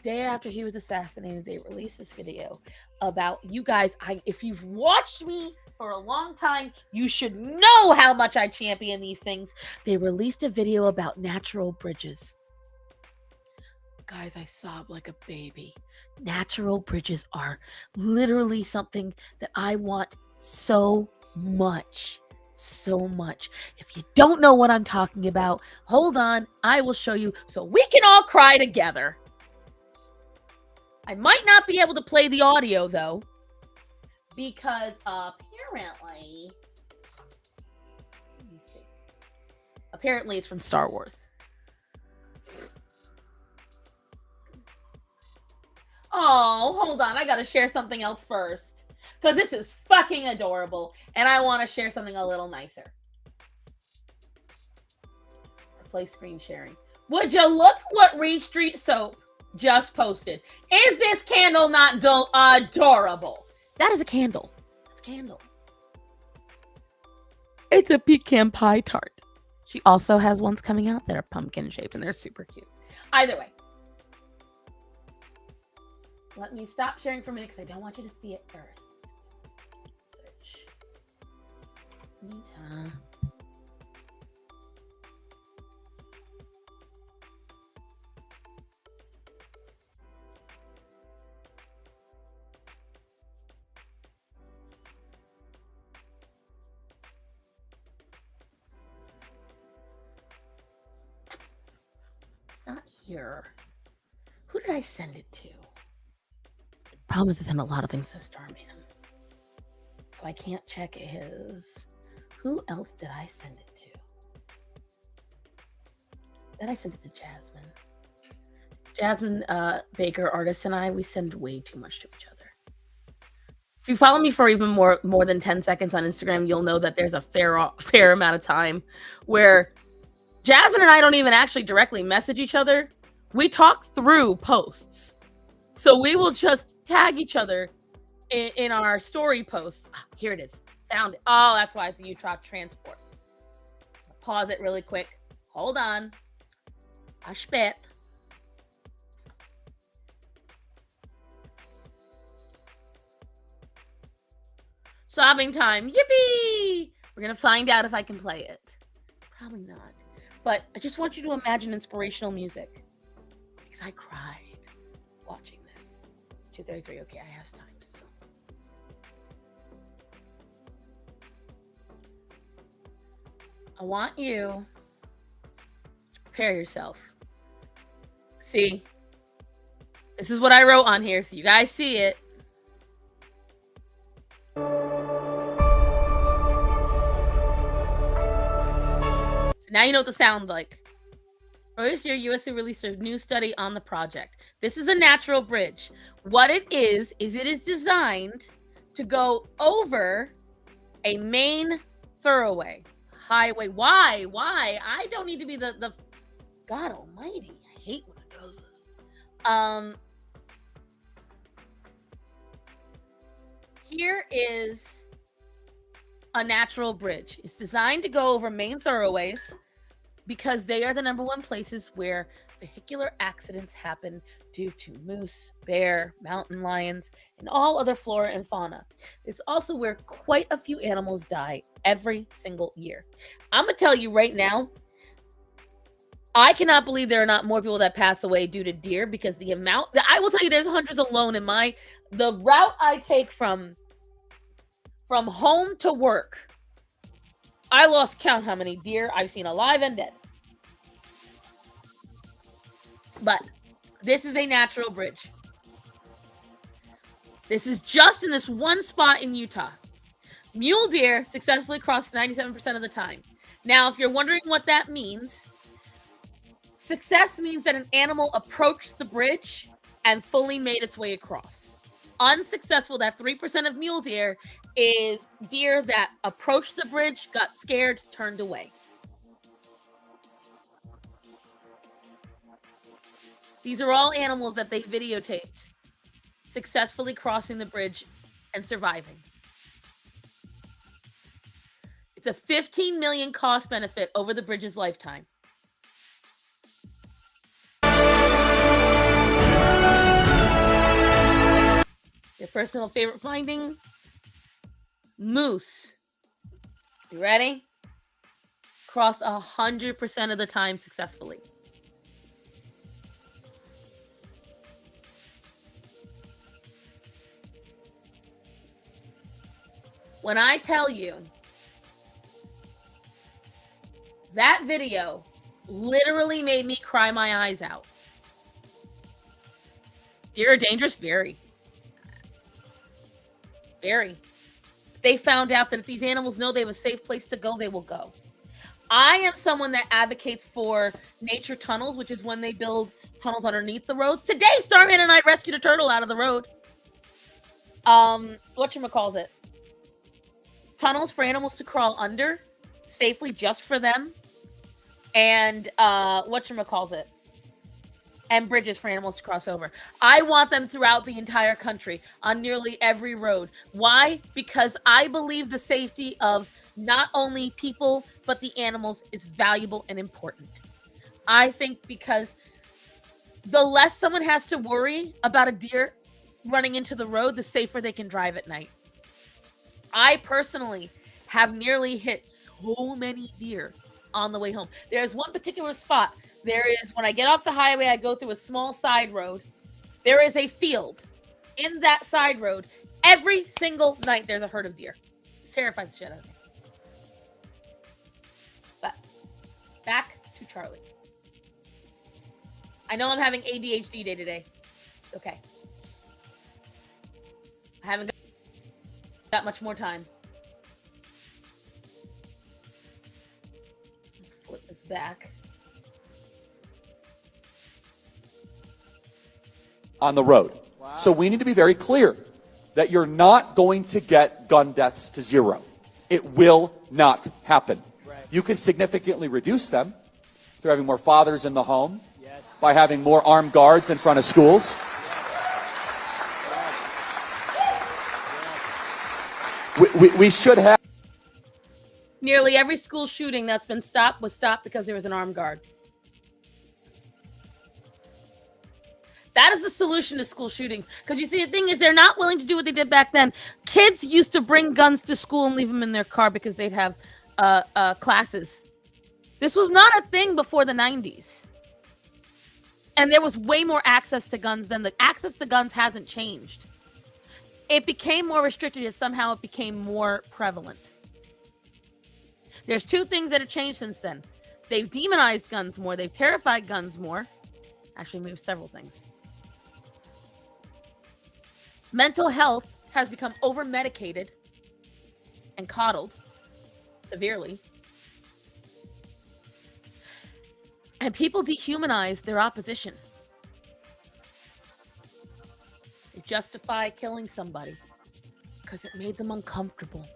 Day after he was assassinated, they released this video about, you guys, if you've watched me for a long time, you should know how much I champion these things. They released a video about natural bridges. Guys, I sobbed like a baby. Natural bridges are literally something that I want so much. So much. If you don't know what I'm talking about, hold on, I will show you so we can all cry together. I might not be able to play the audio though, because apparently, let me see. Apparently it's from Star Wars. Oh, hold on, I gotta share something else first, because this is fucking adorable, and I want to share something a little nicer. Replace screen sharing. Would you look what Reed Street Soap just posted? Is this candle not adorable? That is a candle. It's a candle. It's a pecan pie tart. She also has ones coming out that are pumpkin shaped, and they're super cute. Either way. Let me stop sharing for a minute because I don't want you to see it first. Search. Utah. It's not here. Who did I send it to? Problem is, I send a lot of things to Starman, so I can't check his. Who else did I send it to? Then I sent it to Jasmine. Jasmine Baker, artist, and I, we send way too much to each other. If you follow me for even more than 10 seconds on Instagram, you'll know that there's a fair amount of time where Jasmine and I don't even actually directly message each other. We talk through posts. So we will just tag each other in our story posts. Here it is. Found it. Oh, that's why it's a Utah transport. Pause it really quick. Hold on. I spit. Sobbing time. Yippee! We're going to find out if I can play it. Probably not. But I just want you to imagine inspirational music. Because I cried watching this. It's 2:33. Okay, I have time. So. I want you to prepare yourself. See? This is what I wrote on here, so you guys see it. Now you know what the sound's like. Earlier this year, USC released a new study on the project. This is a natural bridge. What it is it is designed to go over a main thoroughway. Highway. Why? I don't need to be the God almighty. I hate when it does this. Here is a natural bridge. It's designed to go over main thoroughways because they are the #1 places where vehicular accidents happen due to moose, bear, mountain lions, and all other flora and fauna. It's also where quite a few animals die every single year. I'm going to tell you right now, I cannot believe there are not more people that pass away due to deer, because the amount that I will tell you, there's hundreds alone in the route I take from home to work. I lost count how many deer I've seen alive and dead. But this is a natural bridge. This is just in this one spot in Utah. Mule deer successfully cross 97% of the time. Now, if you're wondering what that means, success means that an animal approached the bridge and fully made its way across. Unsuccessful, that 3% of mule deer, is deer that approached the bridge, got scared, turned away. These are all animals that they videotaped successfully crossing the bridge and surviving. It's a $15 million cost benefit over the bridge's lifetime. personal favorite finding. Moose. You ready? Cross 100% of the time successfully. When I tell you that video literally made me cry my eyes out. Deer are dangerous? Very. Very. They found out that if these animals know they have a safe place to go, they will go. I am someone that advocates for nature tunnels, which is when they build tunnels underneath the roads. Today, Starman and I rescued a turtle out of the road. Whatchamacallit? Tunnels for animals to crawl under safely just for them. And whatchamacallit? And bridges for animals to cross over. I want them throughout the entire country on nearly every road. Why? Because I believe the safety of not only people, but the animals is valuable and important. I think because the less someone has to worry about a deer running into the road, the safer they can drive at night. I personally have nearly hit so many deer on the way home. There's one particular spot. There is, when I get off the highway, I go through a small side road. There is a field. In that side road, every single night, there's a herd of deer. It terrifies the shit out of me. But back to Charlie. I know I'm having ADHD day today. It's okay. I haven't got much more time. Let's flip this back. On the road. Wow. So we need to be very clear that you're not going to get gun deaths to zero. It will not happen. Right. You can significantly reduce them through having more fathers in the home, yes, by having more armed guards in front of schools. Yes. We should have. Nearly every school shooting that's been stopped was stopped because there was an armed guard. That is the solution to school shootings. Because you see, the thing is, they're not willing to do what they did back then. Kids used to bring guns to school and leave them in their car because they'd have classes. This was not a thing before the 90s. And there was way more access to guns then. The access to guns hasn't changed. It became more restricted and somehow it became more prevalent. There's two things that have changed since then. They've demonized guns more. They've terrified guns more. Actually, maybe several things. Mental health has become over-medicated and coddled severely. And people dehumanize their opposition. They justify killing somebody because it made them uncomfortable.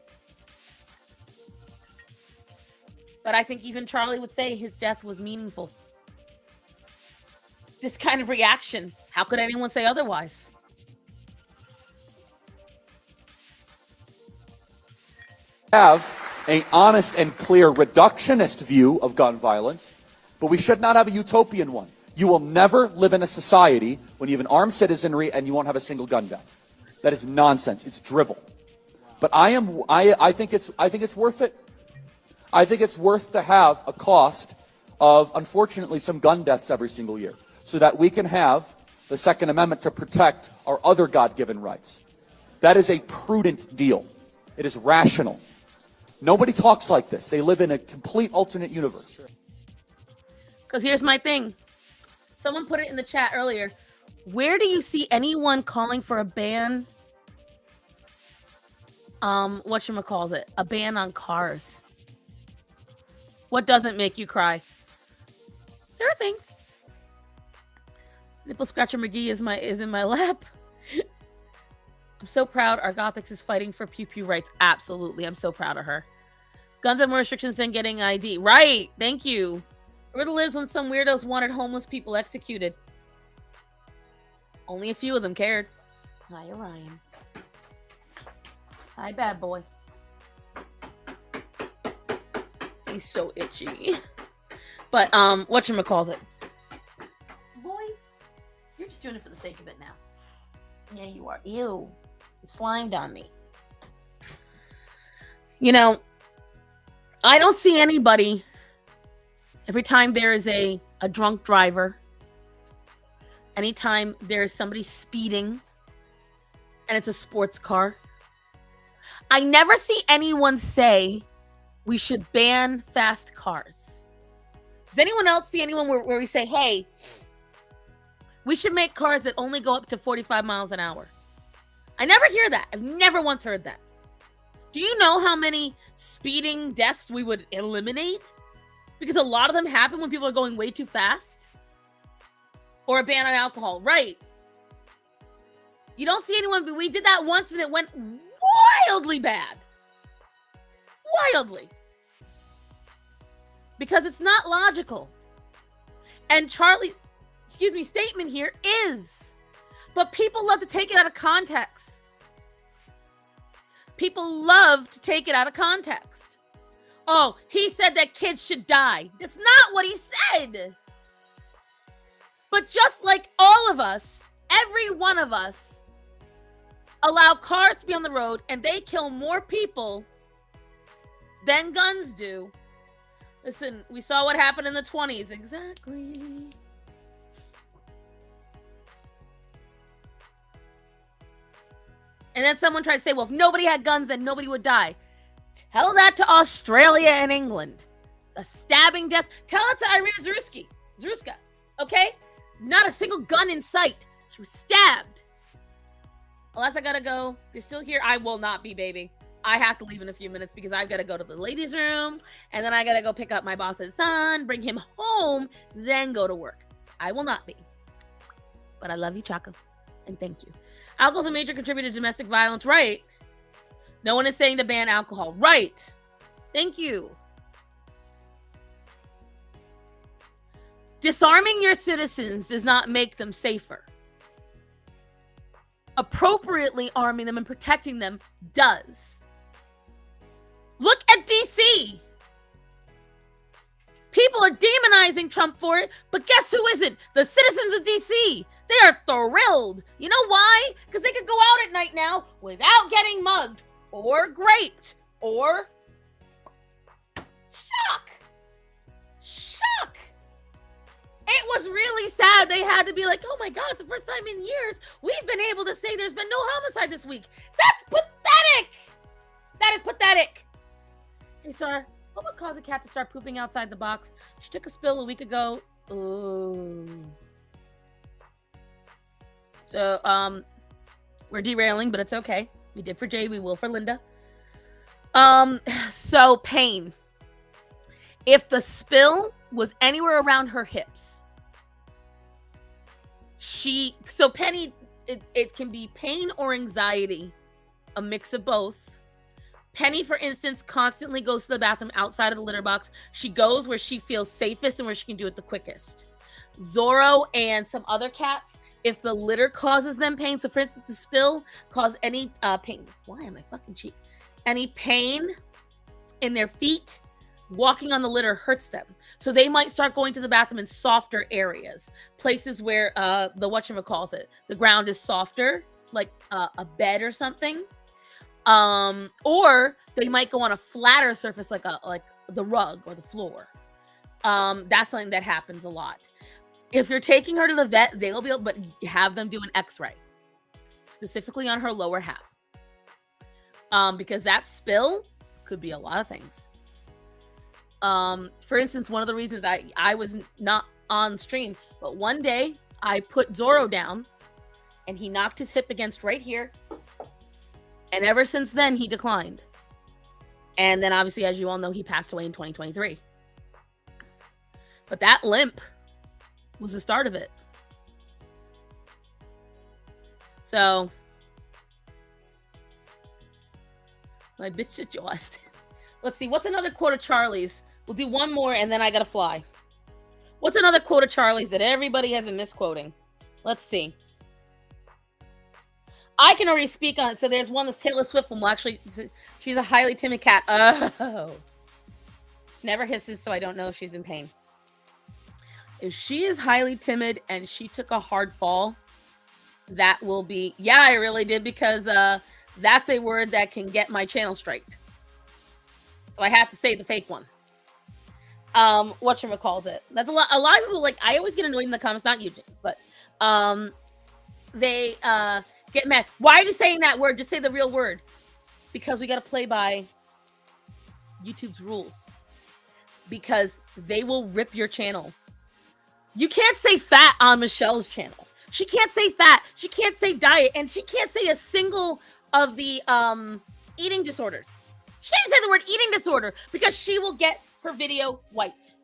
But I think even Charlie would say his death was meaningful. This kind of reaction, how could anyone say otherwise? Have an honest and clear reductionist view of gun violence, but we should not have a utopian one. You will never live in a society when you have an armed citizenry and you won't have a single gun death. That is nonsense. It's drivel. But I think it's worth it. I think it's worth to have a cost of, unfortunately, some gun deaths every single year, so that we can have the Second Amendment to protect our other God-given rights. That is a prudent deal. It is rational. Nobody talks like this. They live in a complete alternate universe. Because here's my thing. Someone put it in the chat earlier. Where do you see anyone calling for a ban? Whatchamacallit? A ban on cars. What doesn't make you cry? There are things. Nipple Scratcher McGee is in my lap. I'm so proud our Gothics is fighting for pew pew rights. Absolutely. I'm so proud of her. Guns have more restrictions than getting ID. Right. Thank you. Riddle lives when some weirdos wanted homeless people executed. Only a few of them cared. Hi, Orion. Hi, bad boy. He's so itchy. But, whatchamacallit? Boy, you're just doing it for the sake of it now. Yeah, you are. Ew. slimed on me. You know, I don't see anybody every time there is a drunk driver, anytime there's somebody speeding and it's a sports car. I never see anyone say we should ban fast cars. Does anyone else see anyone where we say, hey, we should make cars that only go up to 45 miles an hour? I never hear that. I've never once heard that. Do you know how many speeding deaths we would eliminate? Because a lot of them happen when people are going way too fast. Or a ban on alcohol. Right. You don't see anyone, but we did that once and it went wildly bad. Wildly. Because it's not logical. And Charlie's, statement here is. But people love to take it out of context. People love to take it out of context. Oh, he said that kids should die. That's not what he said. But just like all of us, every one of us, allow cars to be on the road and they kill more people than guns do. Listen, we saw what happened in the 20s. Exactly. And then someone tried to say, well, if nobody had guns, then nobody would die. Tell that to Australia and England. A stabbing death. Tell it to Irina Zruska. Okay? Not a single gun in sight. She was stabbed. Unless I gotta go. If you're still here, I will not be, baby. I have to leave in a few minutes because I've got to go to the ladies' room. And then I got to go pick up my boss's son, bring him home, then go to work. I will not be. But I love you, Chaco. And thank you. Alcohol is a major contributor to domestic violence, right? No one is saying to ban alcohol, right? Thank you. Disarming your citizens does not make them safer. Appropriately arming them and protecting them does. Look at DC. People are demonizing Trump for it, but guess who isn't? The citizens of DC. They are thrilled. You know why? Because they could go out at night now without getting mugged or raped or shock. It was really sad. They had to be like, oh my God, it's the first time in years we've been able to say there's been no homicide this week. That's pathetic. That is pathetic. Hey, sir, what would cause a cat to start pooping outside the box? She took a spill a week ago. Ooh. So, we're derailing, but it's okay. We did for Jay, we will for Linda. So pain. If the spill was anywhere around her hips, Penny, it can be pain or anxiety, a mix of both. Penny, for instance, constantly goes to the bathroom outside of the litter box. She goes where she feels safest and where she can do it the quickest. Zorro and some other cats, if the litter causes them pain, so for instance, the spill caused any pain. Why am I fucking cheek? Any pain in their feet, walking on the litter hurts them. So they might start going to the bathroom in softer areas, places where the whatchamacallit, the ground is softer, like a bed or something. Or they might go on a flatter surface like the rug or the floor. That's something that happens a lot. If you're taking her to the vet, they'll be able, but have them do an x-ray, specifically on her lower half. Because that spill could be a lot of things. For instance, one of the reasons I was not on stream, but one day I put Zorro down and he knocked his hip against right here. And ever since then, he declined. And then obviously, as you all know, he passed away in 2023. But that limp was the start of it. So, my bitch at Austin. Let's see, what's another quote of Charlie's? We'll do one more and then I gotta fly. What's another quote of Charlie's that everybody has been misquoting? Let's see. I can already speak on it. So there's one that's Taylor Swift one. Well, actually, she's a highly timid cat. Oh. Never hisses, so I don't know if she's in pain. If she is highly timid and she took a hard fall, that will be... Yeah, I really did, because that's a word that can get my channel striked. So I have to say the fake one. Whatchamacalls it. That's a lot of people, like, I always get annoyed in the comments, not you, but they get mad. Why are you saying that word? Just say the real word. Because we got to play by YouTube's rules. Because they will rip your channel. You can't say fat on Michelle's channel. She can't say fat. She can't say diet. And she can't say a single of the eating disorders. She can't say the word eating disorder because she will get her video wiped.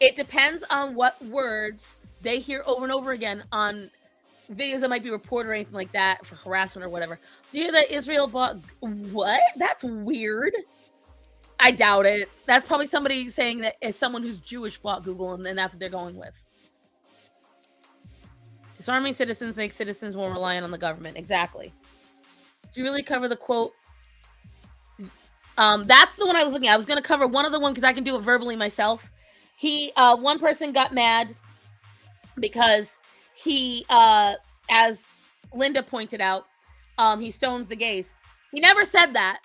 It depends on what words they hear over and over again on videos that might be reported or anything like that for harassment or whatever. Do you hear that Israel bought? What? That's weird. I doubt it. That's probably somebody saying that as someone who's Jewish bought Google, and then that's what they're going with. Disarming citizens makes citizens more reliant on the government. Exactly. Do you really cover the quote? That's the one I was looking at. I was going to cover one other one because I can do it verbally myself. One person got mad because he, as Linda pointed out, he stones the gays. He never said that.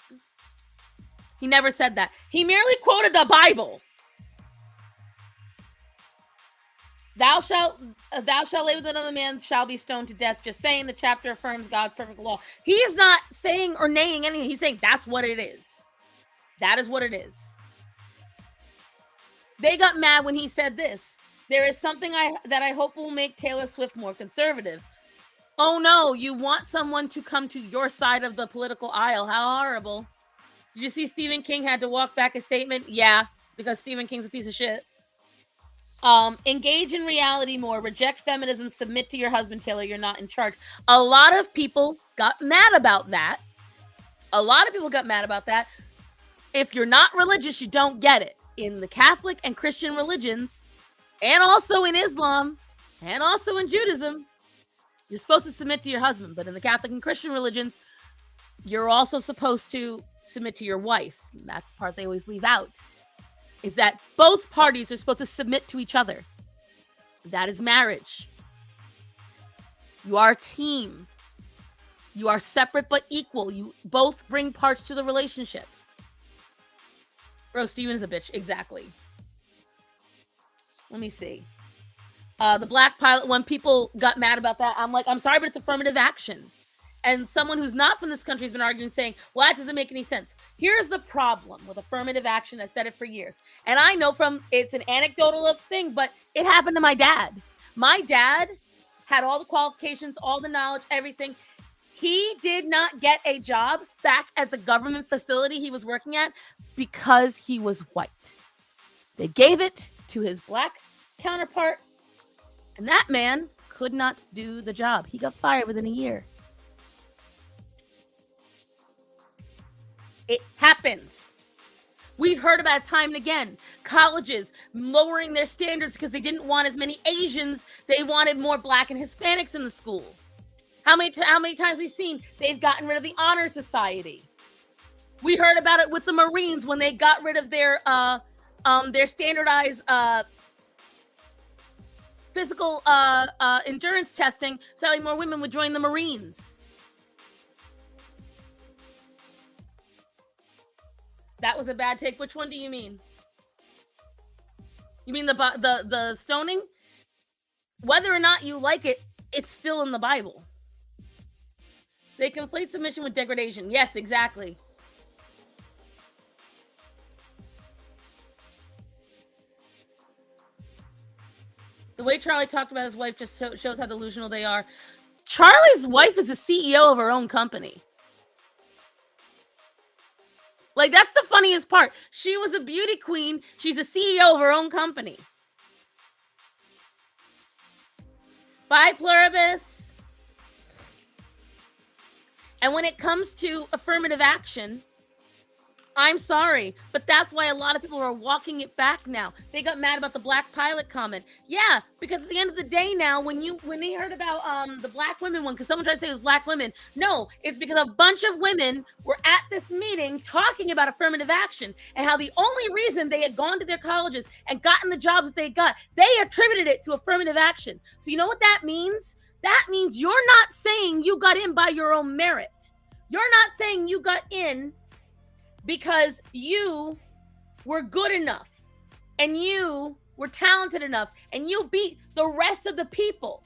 He never said that. He merely quoted the Bible. Thou shalt lay with another man shall be stoned to death. Just saying the chapter affirms God's perfect law. He is not saying or naying anything. He's saying that's what it is. That is what it is. They got mad when he said this. There is something that I hope will make Taylor Swift more conservative. Oh no, you want someone to come to your side of the political aisle. How horrible. Did you see Stephen King had to walk back a statement? Yeah, because Stephen King's a piece of shit. Engage in reality more. Reject feminism. Submit to your husband, Taylor. You're not in charge. A lot of people got mad about that. If you're not religious, you don't get it. In the Catholic and Christian religions, and also in Islam, and also in Judaism, you're supposed to submit to your husband. But in the Catholic and Christian religions, you're also supposed to submit to your wife. And that's the part they always leave out. Is that both parties are supposed to submit to each other. That is marriage. You are a team. You are separate but equal. You both bring parts to the relationship. Bro, Steven's a bitch. Exactly. Let me see. The black pilot, when people got mad about that, I'm like, I'm sorry, but it's affirmative action. And someone who's not from this country has been arguing, saying, well, that doesn't make any sense. Here's the problem with affirmative action. I've said it for years. And I know it's an anecdotal thing, but it happened to my dad. My dad had all the qualifications, all the knowledge, everything. He did not get a job back at the government facility he was working at because he was white. They gave it to his black counterpart, and that man could not do the job. He got fired within a year. It happens. We've heard about it time and again. Colleges lowering their standards because they didn't want as many Asians. They wanted more black and Hispanics in the school. How many times we've seen they've gotten rid of the honor society? We heard about it with the Marines when they got rid of their standardized physical endurance testing, so that more women would join the Marines. That was a bad take. Which one do you mean? You mean the stoning? Whether or not you like it, it's still in the Bible. They conflate submission with degradation. Yes, exactly. The way Charlie talked about his wife just shows how delusional they are. Charlie's wife is the CEO of her own company. Like, that's the funniest part. She was a beauty queen. She's a CEO of her own company. Bye, Pluribus. And when it comes to affirmative action, I'm sorry, but that's why a lot of people are walking it back now. They got mad about the black pilot comment. Yeah, because at the end of the day now, when they heard about the black women one, because someone tried to say it was black women. No, it's because a bunch of women were at this meeting talking about affirmative action and how the only reason they had gone to their colleges and gotten the jobs that they got, they attributed it to affirmative action. So you know what that means? That means you're not saying you got in by your own merit. You're not saying you got in because you were good enough and you were talented enough and you beat the rest of the people.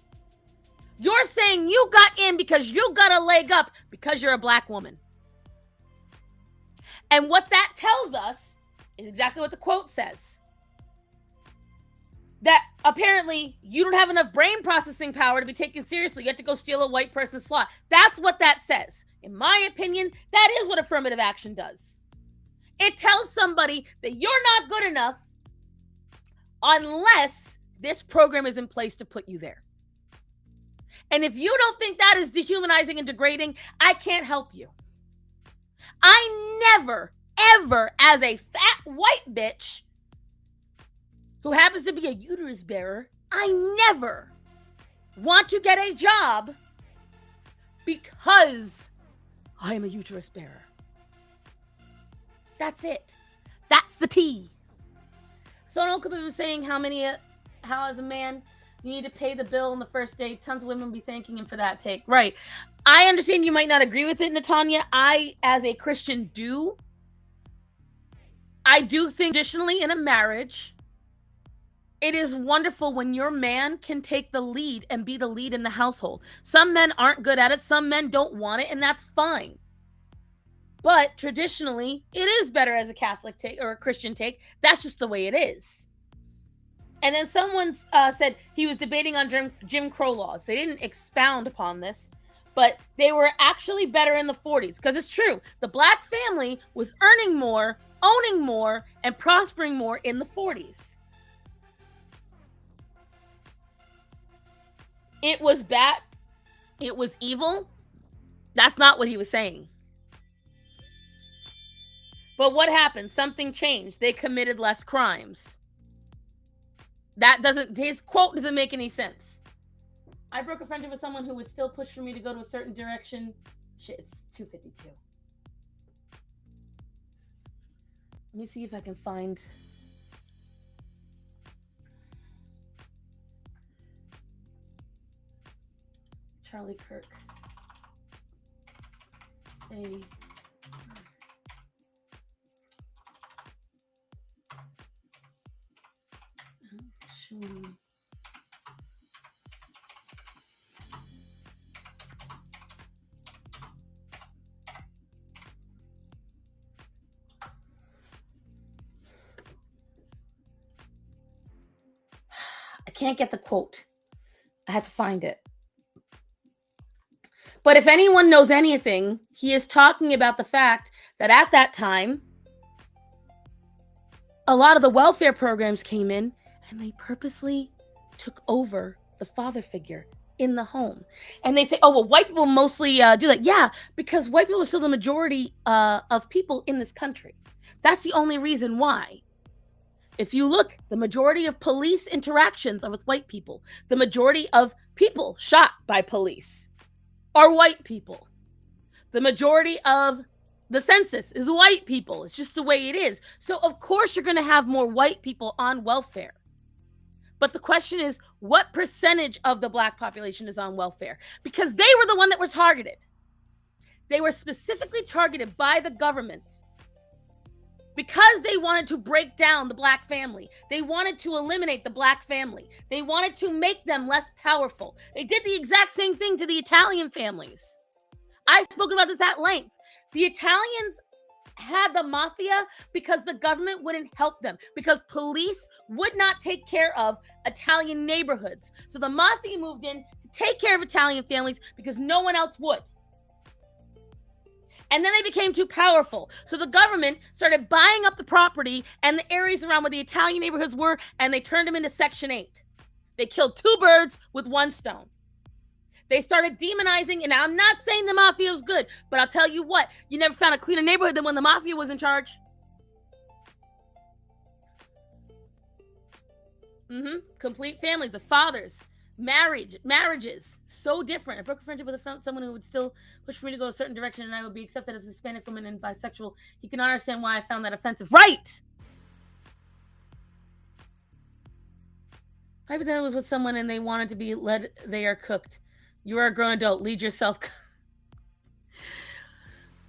You're saying you got in because you got a leg up because you're a black woman. And what that tells us is exactly what the quote says. That apparently you don't have enough brain processing power to be taken seriously. You have to go steal a white person's slot. That's what that says. In my opinion, that is what affirmative action does. It tells somebody that you're not good enough unless this program is in place to put you there. And if you don't think that is dehumanizing and degrading, I can't help you. I never, ever, as a fat white bitch who happens to be a uterus bearer, I never want to get a job because I am a uterus bearer. That's it. That's the tea. So Uncle was saying how as a man, you need to pay the bill on the first date. Tons of women will be thanking him for that take. Right. I understand you might not agree with it, Natanya. I, as a Christian, do. I do think traditionally in a marriage, it is wonderful when your man can take the lead and be the lead in the household. Some men aren't good at it. Some men don't want it, and that's fine. But traditionally, it is better as a Catholic take or a Christian take. That's just the way it is. And then someone said he was debating on Jim Crow laws. They didn't expound upon this, but they were actually better in the 40s. Because it's true. The black family was earning more, owning more, and prospering more in the 40s. It was bad. It was evil. That's not what he was saying. But what happened? Something changed. They committed less crimes. His quote doesn't make any sense. I broke a friendship with someone who would still push for me to go to a certain direction. Shit, it's 2:52. Let me see if I can find... Charlie Kirk. I can't get the quote. I had to find it. But if anyone knows anything, he is talking about the fact that at that time, a lot of the welfare programs came in and they purposely took over the father figure in the home. And they say, oh, well, white people mostly do that. Yeah, because white people are still the majority of people in this country. That's the only reason why. If you look, the majority of police interactions are with white people. The majority of people shot by police are white people. The majority of the census is white people. It's just the way it is. So of course you're going to have more white people on welfare. But the question is, what percentage of the black population is on welfare? Because they were the one that were targeted. They were specifically targeted by the government because they wanted to break down the black family. They wanted to eliminate the black family. They wanted to make them less powerful. They did the exact same thing to the Italian families. I've spoken about this at length. The Italians had the mafia because the government wouldn't help them, because police would not take care of Italian neighborhoods. So the mafia moved in to take care of Italian families because no one else would. And then they became too powerful. So the government started buying up the property and the areas around where the Italian neighborhoods were, and they turned them into Section 8. They killed two birds with one stone. They started demonizing, and I'm not saying the mafia was good, but I'll tell you what, you never found a cleaner neighborhood than when the mafia was in charge. Complete families, the fathers, marriages, so different. I broke a friendship with someone who would still push for me to go a certain direction, and I would be accepted as a Hispanic woman and bisexual. He cannot understand why I found that offensive. Right! Hypothetically was with someone and they wanted to be led, they are cooked. You are a grown adult, lead yourself.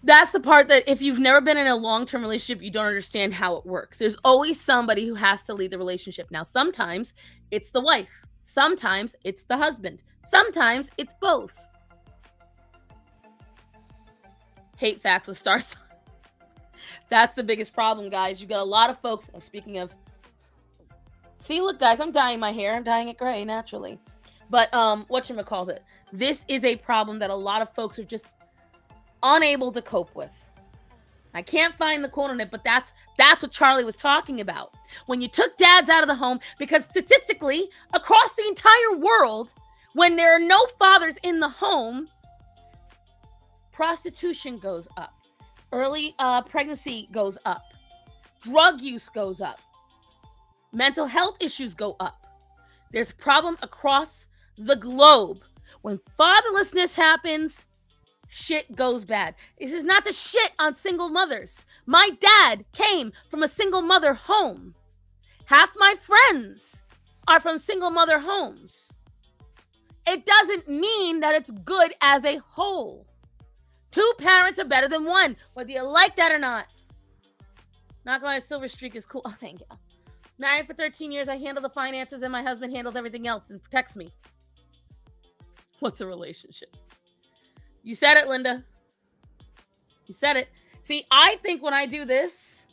That's the part that if you've never been in a long-term relationship, you don't understand how it works. There's always somebody who has to lead the relationship. Now, sometimes it's the wife. Sometimes it's the husband. Sometimes it's both. Hate facts with stars. That's the biggest problem, guys. You got a lot of folks, speaking of, see, look, guys, I'm dyeing my hair. I'm dyeing it gray naturally. But whatchamacallit, this is a problem that a lot of folks are just unable to cope with. I can't find the quote on it, but that's what Charlie was talking about. When you took dads out of the home, because statistically, across the entire world, when there are no fathers in the home, prostitution goes up. Early pregnancy goes up. Drug use goes up. Mental health issues go up. There's a problem across the globe. When fatherlessness happens, shit goes bad. This is not the shit on single mothers. My dad came from a single mother home. Half my friends are from single mother homes. It doesn't mean that it's good as a whole. 2 parents are better than 1, whether you like that or not. Not gonna lie, silver streak is cool. Oh, thank you. Married for 13 years, I handle the finances and my husband handles everything else and protects me. What's a relationship? You said it, Linda. You said it. See, I think when I do this,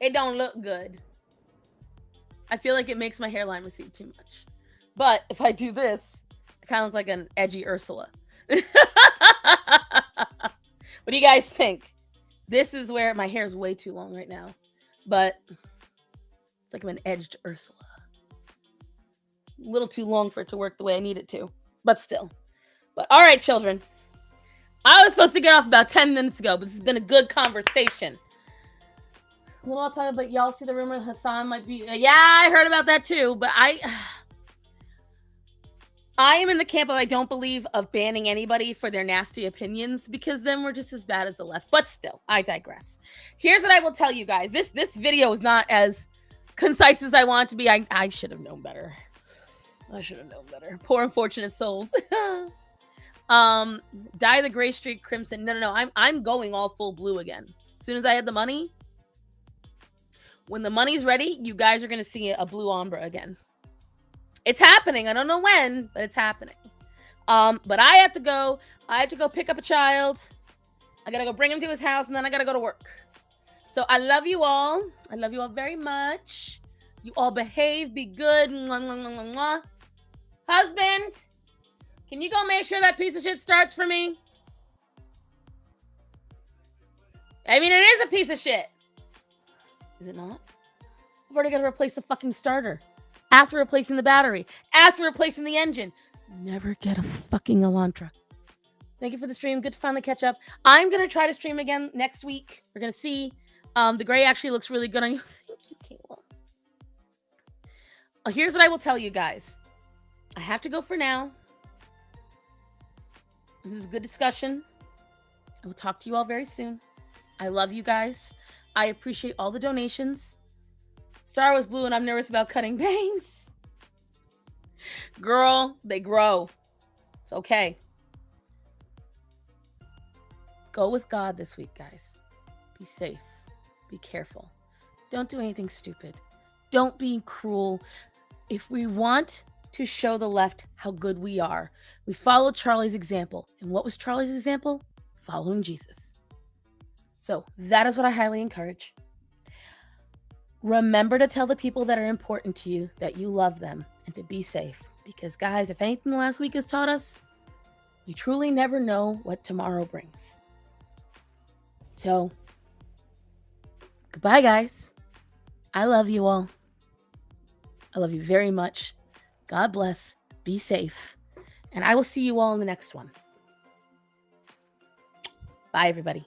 it don't look good. I feel like it makes my hairline recede too much. But if I do this, I kind of look like an edgy Ursula. What do you guys think? This is where my hair is way too long right now. But it's like I'm an edged Ursula. A little too long for it to work the way I need it to. But still. But all right, children. I was supposed to get off about 10 minutes ago, but this has been a good conversation. A little outside, but y'all see the rumor Hassan might be... yeah, I heard about that too, but I am in the camp of I don't believe of banning anybody for their nasty opinions, because then we're just as bad as the left. But still, I digress. Here's what I will tell you guys. This video is not as concise as I want it to be. I should have known better. I should have known better. Poor unfortunate souls. Dye the gray streak crimson. No. I'm going all full blue again. As soon as I had the money. When the money's ready, you guys are going to see a blue ombre again. It's happening. I don't know when, but it's happening. But I have to go pick up a child. I got to go bring him to his house, and then I got to go to work. So I love you all. I love you all very much. You all behave, be good. Mwah, mwah, mwah, mwah, mwah. Husband, can you go make sure that piece of shit starts for me? I mean, it is a piece of shit. Is it not? I've already got to replace the fucking starter. After replacing the battery. After replacing the engine. Never get a fucking Elantra. Thank you for the stream. Good to finally catch up. I'm going to try to stream again next week. We're going to see. The gray actually looks really good on you. Thank you, Kayla. Here's what I will tell you guys. I have to go for now. This is a good discussion. I will talk to you all very soon. I love you guys. I appreciate all the donations. Star was blue and I'm nervous about cutting bangs. Girl, they grow. It's okay. Go with God this week, guys. Be safe. Be careful. Don't do anything stupid. Don't be cruel. If we want to show the left how good we are, we follow Charlie's example. And what was Charlie's example? Following Jesus. So that is what I highly encourage. Remember to tell the people that are important to you that you love them and to be safe. Because guys, if anything the last week has taught us, we truly never know what tomorrow brings. So, goodbye, guys. I love you all. I love you very much. God bless. Be safe. And I will see you all in the next one. Bye, everybody.